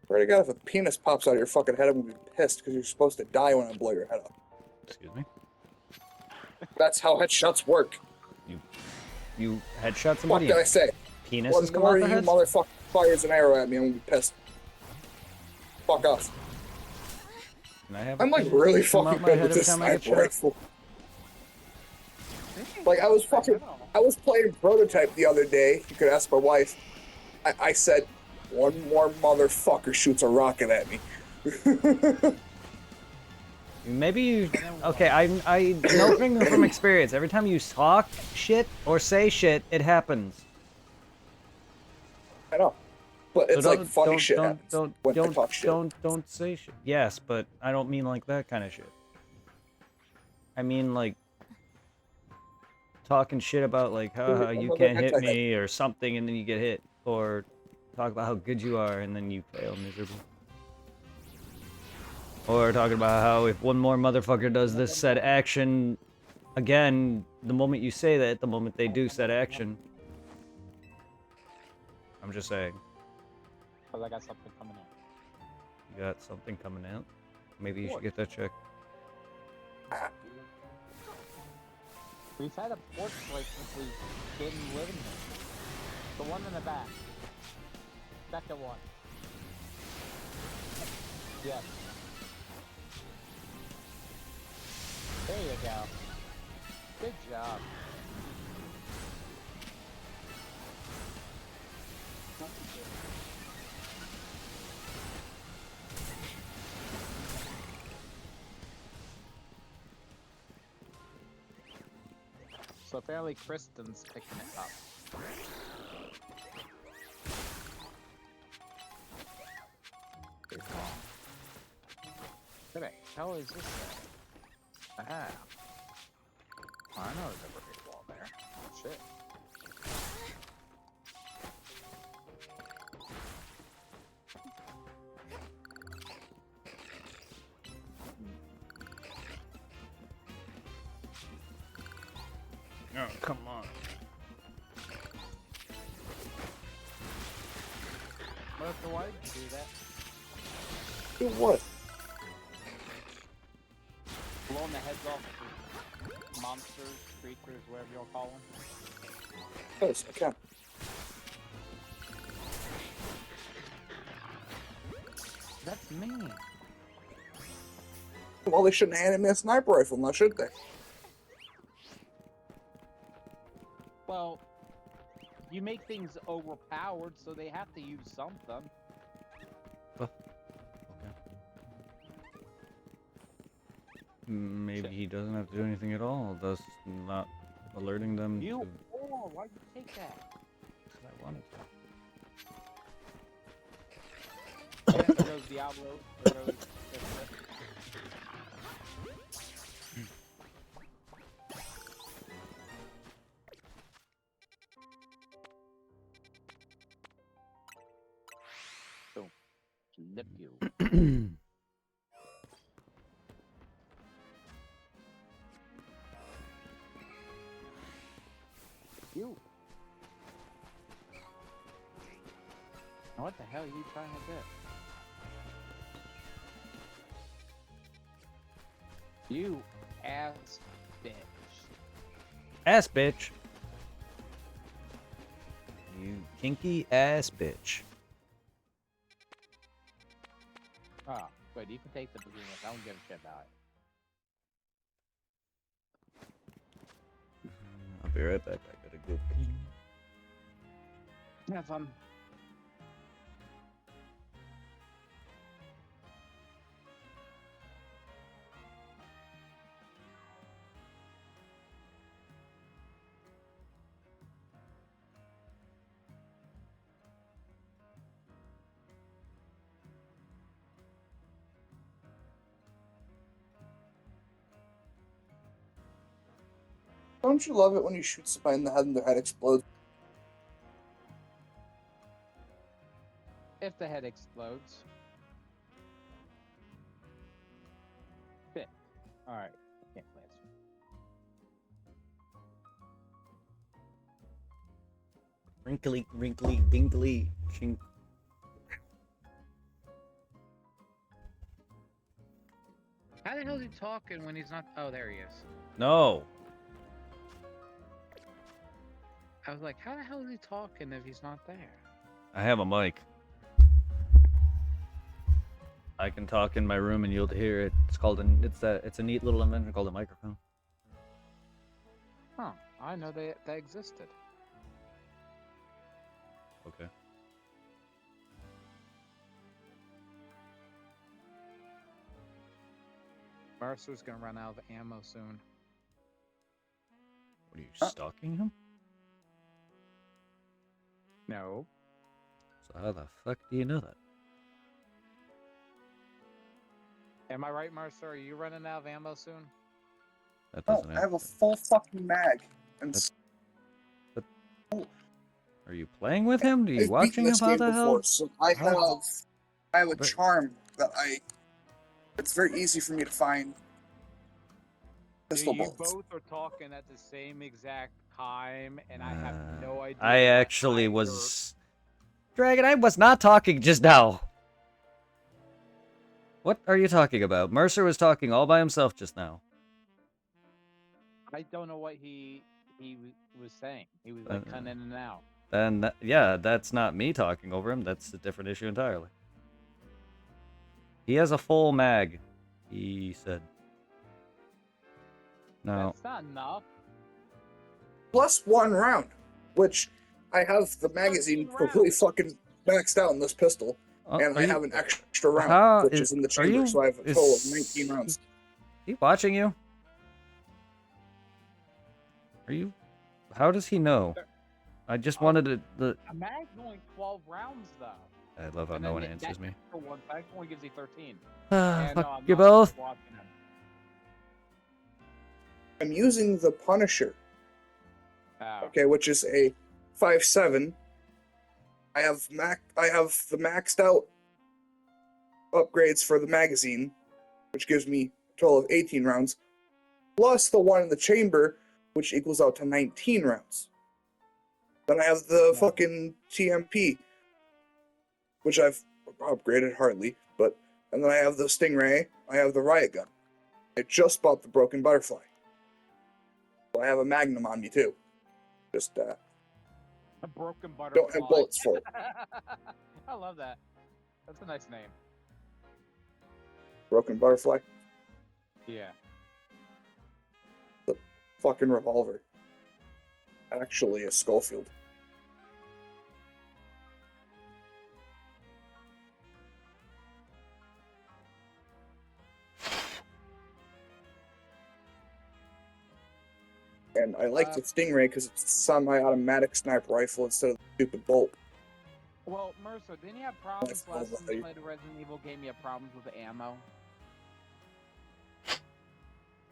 Swear to God, if a penis pops out of your fucking head, I'm gonna be pissed because you're supposed to die when I blow your head off. Excuse me. That's how headshots work. You headshot What somebody. did I say? Penises One come more out of the you heads? motherfucker fires an arrow at me, I'm gonna be pissed. Fuck off. Can I have a I'm like penis really come out fucking my good head with every this time I get sniper shot? rifle. Like I was playing Prototype the other day. You could ask my wife. I said, one more motherfucker shoots a rocket at me. Maybe you. Okay, I know from experience. Every time you talk shit or say shit, it happens. I know, but So it's like funny shit happens when I talk shit. Don't say shit. Yes, but I don't mean like that kind of shit. I mean like talking shit about like, haha, you can't hit me or something, and then you get hit, or talk about how good you are and then you fail miserably. Or talking about how if one more motherfucker does this said action again, the moment you say that, the moment they do said action. I'm just saying. Because I got something coming in. You got something coming out? Maybe you should get that checked. We've had a porch like since we've been living here. The one in the back. Second one. Yes. There you go. Good job. So apparently Kristen's picking it up. What the hell is this thing? Ah. Oh, I know there's a brick wall there. Shit. Oh, come on. Melissa, why did you do that? Do what? Blowing the heads off of monsters, creatures, whatever you'll call them. Yes, I can. That's mean. Well, they shouldn't hand me a sniper rifle now, should they? Well, you make things overpowered, so they have to use something. Maybe Shit. he doesn't have to do anything at all, thus not alerting them You, to... why'd you take that? Because I wanted to. Yeah, there goes Diablo. There goes... So, flip you. You. Now what the hell are you trying to do? You ass bitch. Ass bitch. You kinky ass bitch. Oh, good. You can take the beginning. I don't give a shit about it. I'll be right back. I gotta go pee. Have fun. Don't you love it when you shoot somebody in the head and their head explodes? If the head explodes. Fit. Alright. Can't play this. Wrinkly, wrinkly, dinkly, chink. How the hell is he talking when he's not? Oh, there he is. No. I was like, how the hell is he talking if he's not there? I have a mic. I can talk in my room and you'll hear it. It's called it's a neat little invention called a microphone. Huh. I know that existed. Okay. Mercer's gonna run out of ammo soon. What are you stalking him? No. So how the fuck do you know that? Am I right, Mercer? Are you running out of ammo soon? That No, doesn't I have a answer. full fucking mag. And That's- Are you playing with him? Are you I've watching beaten him? this How game the before, hell? so I How- have a But- charm that I it's very easy for me to find pistol You bullets. both are talking at the same exact time, and I have no idea. I what actually time was... Dragon, I was not talking just now. What are you talking about? Mercer was talking all by himself just now. I don't know what he was saying. He was like cutting in and out. Then, yeah, that's not me talking over him. That's a different issue entirely. He has a full mag, he said. No. That's not enough. Plus 1 round, which I have the magazine 13 completely fucking maxed out in this pistol, and I have an extra round, which is in the chamber, so I have a total of 19 rounds. Is he watching you? Are you? How does he know? I just wanted to. A mag's only 12 rounds though. I love how And no then one that answers me. extra one mag only gives you 13. And, Fuck I'm you not both. watching him. I'm using the Punisher, Oh. okay, which is a 5.7. I have the maxed out upgrades for the magazine, which gives me a total of 18 rounds, plus the one in the chamber, which equals out to 19 rounds. Then I have the fucking TMP, which I've upgraded hardly, and then I have the Stingray, I have the Riot Gun. I just bought the Broken Butterfly. So I have a Magnum on me too. Just A broken butterfly. don't have bullets for it. I love that. That's a nice name. Broken Butterfly. Yeah. Fucking revolver. Actually, a Schofield. And I like the Stingray because it's a semi-automatic sniper rifle instead of the stupid bolt. Well, Mercer, didn't you have problems That's last time all you right. played a Resident Evil game? You had problems with the ammo?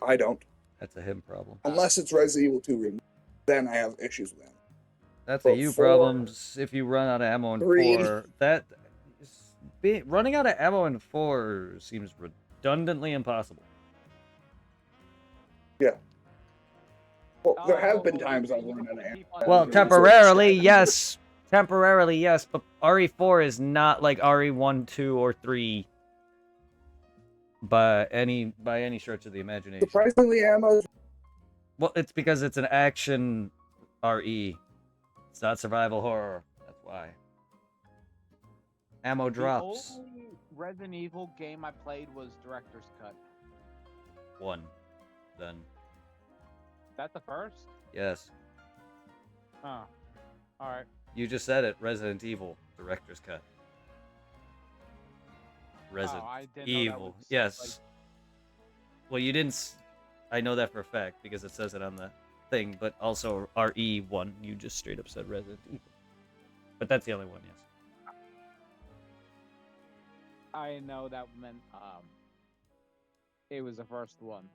I don't. That's a him problem. Unless it's Resident Evil 2 Remake. Then I have issues with them. That's a But you 4, problem. If you run out of ammo in 3. 4, running out of ammo in 4 seems redundantly impossible. Yeah. Well, there have been times I've run out of ammo. Well, Yeah. temporarily, yes. Temporarily, yes, but RE4 is not like RE1, 2, or 3 by any stretch of the imagination. Surprisingly, ammo. Well, it's because it's an action RE. It's not survival horror. That's why. Ammo drops. The only Resident Evil game I played was Director's Cut. 1. Then. Is that the first? Yes. Huh. Alright. You just said it. Resident Evil. Director's Cut. Resident I didn't know that Evil. was, Yes. like- Well, you didn't... I know that for a fact because it says it on the thing, but also RE1. You just straight up said Resident Evil. But that's the only one, yes. I know that meant it was the first one.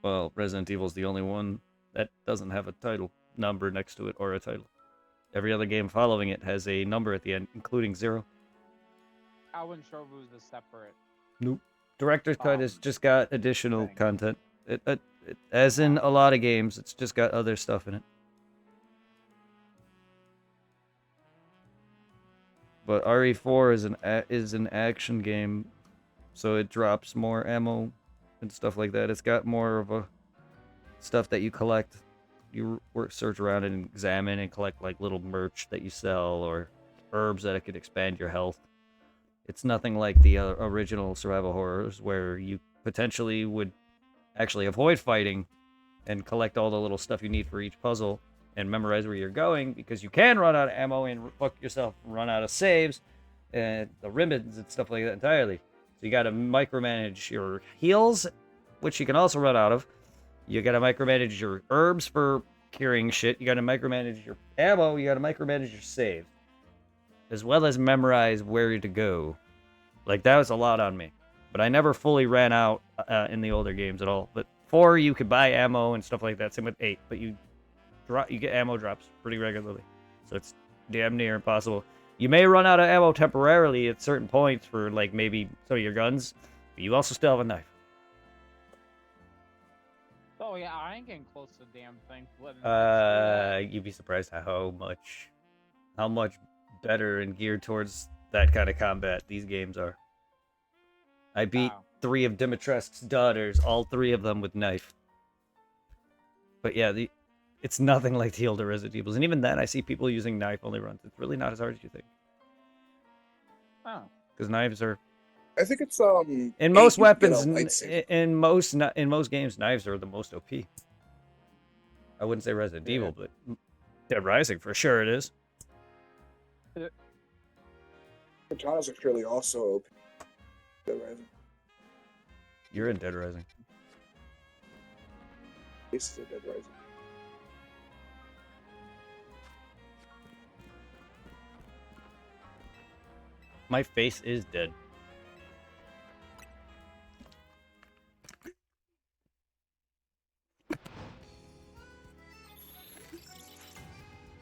Well, Resident Evil's the only one that doesn't have a title number next to it or a title. Every other game following it has a number at the end, including 0. I wasn't sure if it was a separate. Nope. Director's Cut has just got additional thing. content. As in a lot of games, it's just got other stuff in it. But RE4 is an action game, so it drops more ammo and stuff like that. It's got more of a stuff that you collect. You search around and examine and collect like little merch that you sell or herbs that could expand your health. It's nothing like the original survival horrors where you potentially would actually avoid fighting and collect all the little stuff you need for each puzzle and memorize where you're going, because you can run out of ammo and fuck yourself, run out of saves and the ribbons and stuff like that entirely. So you got to micromanage your heals, which you can also run out of. You got to micromanage your herbs for curing shit. You got to micromanage your ammo. You got to micromanage your save, as well as memorize where to go. Like, that was a lot on me. But I never fully ran out in the older games at all. But 4, you could buy ammo and stuff like that. Same with 8. But you get ammo drops pretty regularly. So it's damn near impossible. You may run out of ammo temporarily at certain points for, like, maybe some of your guns. But you also still have a knife. Oh yeah, I ain't getting close to the damn thing. Letting it You'd be surprised how much better and geared towards that kind of combat these games are. I beat Wow. 3 of Dimitrescu's daughters, all 3 of them with knife. But yeah, it's nothing like the older Resident Evils, and even then, I see people using knife-only runs. It's really not as hard as you think, Oh. because knives are I think it's in eight, most you can get a weapons, lightsaber. in most games, knives are the most OP. I wouldn't say Resident Yeah. Evil, but Dead Rising for sure it is. Katanas are clearly also OP. Dead Rising. You're in Dead Rising. This is a Dead Rising. My face is dead.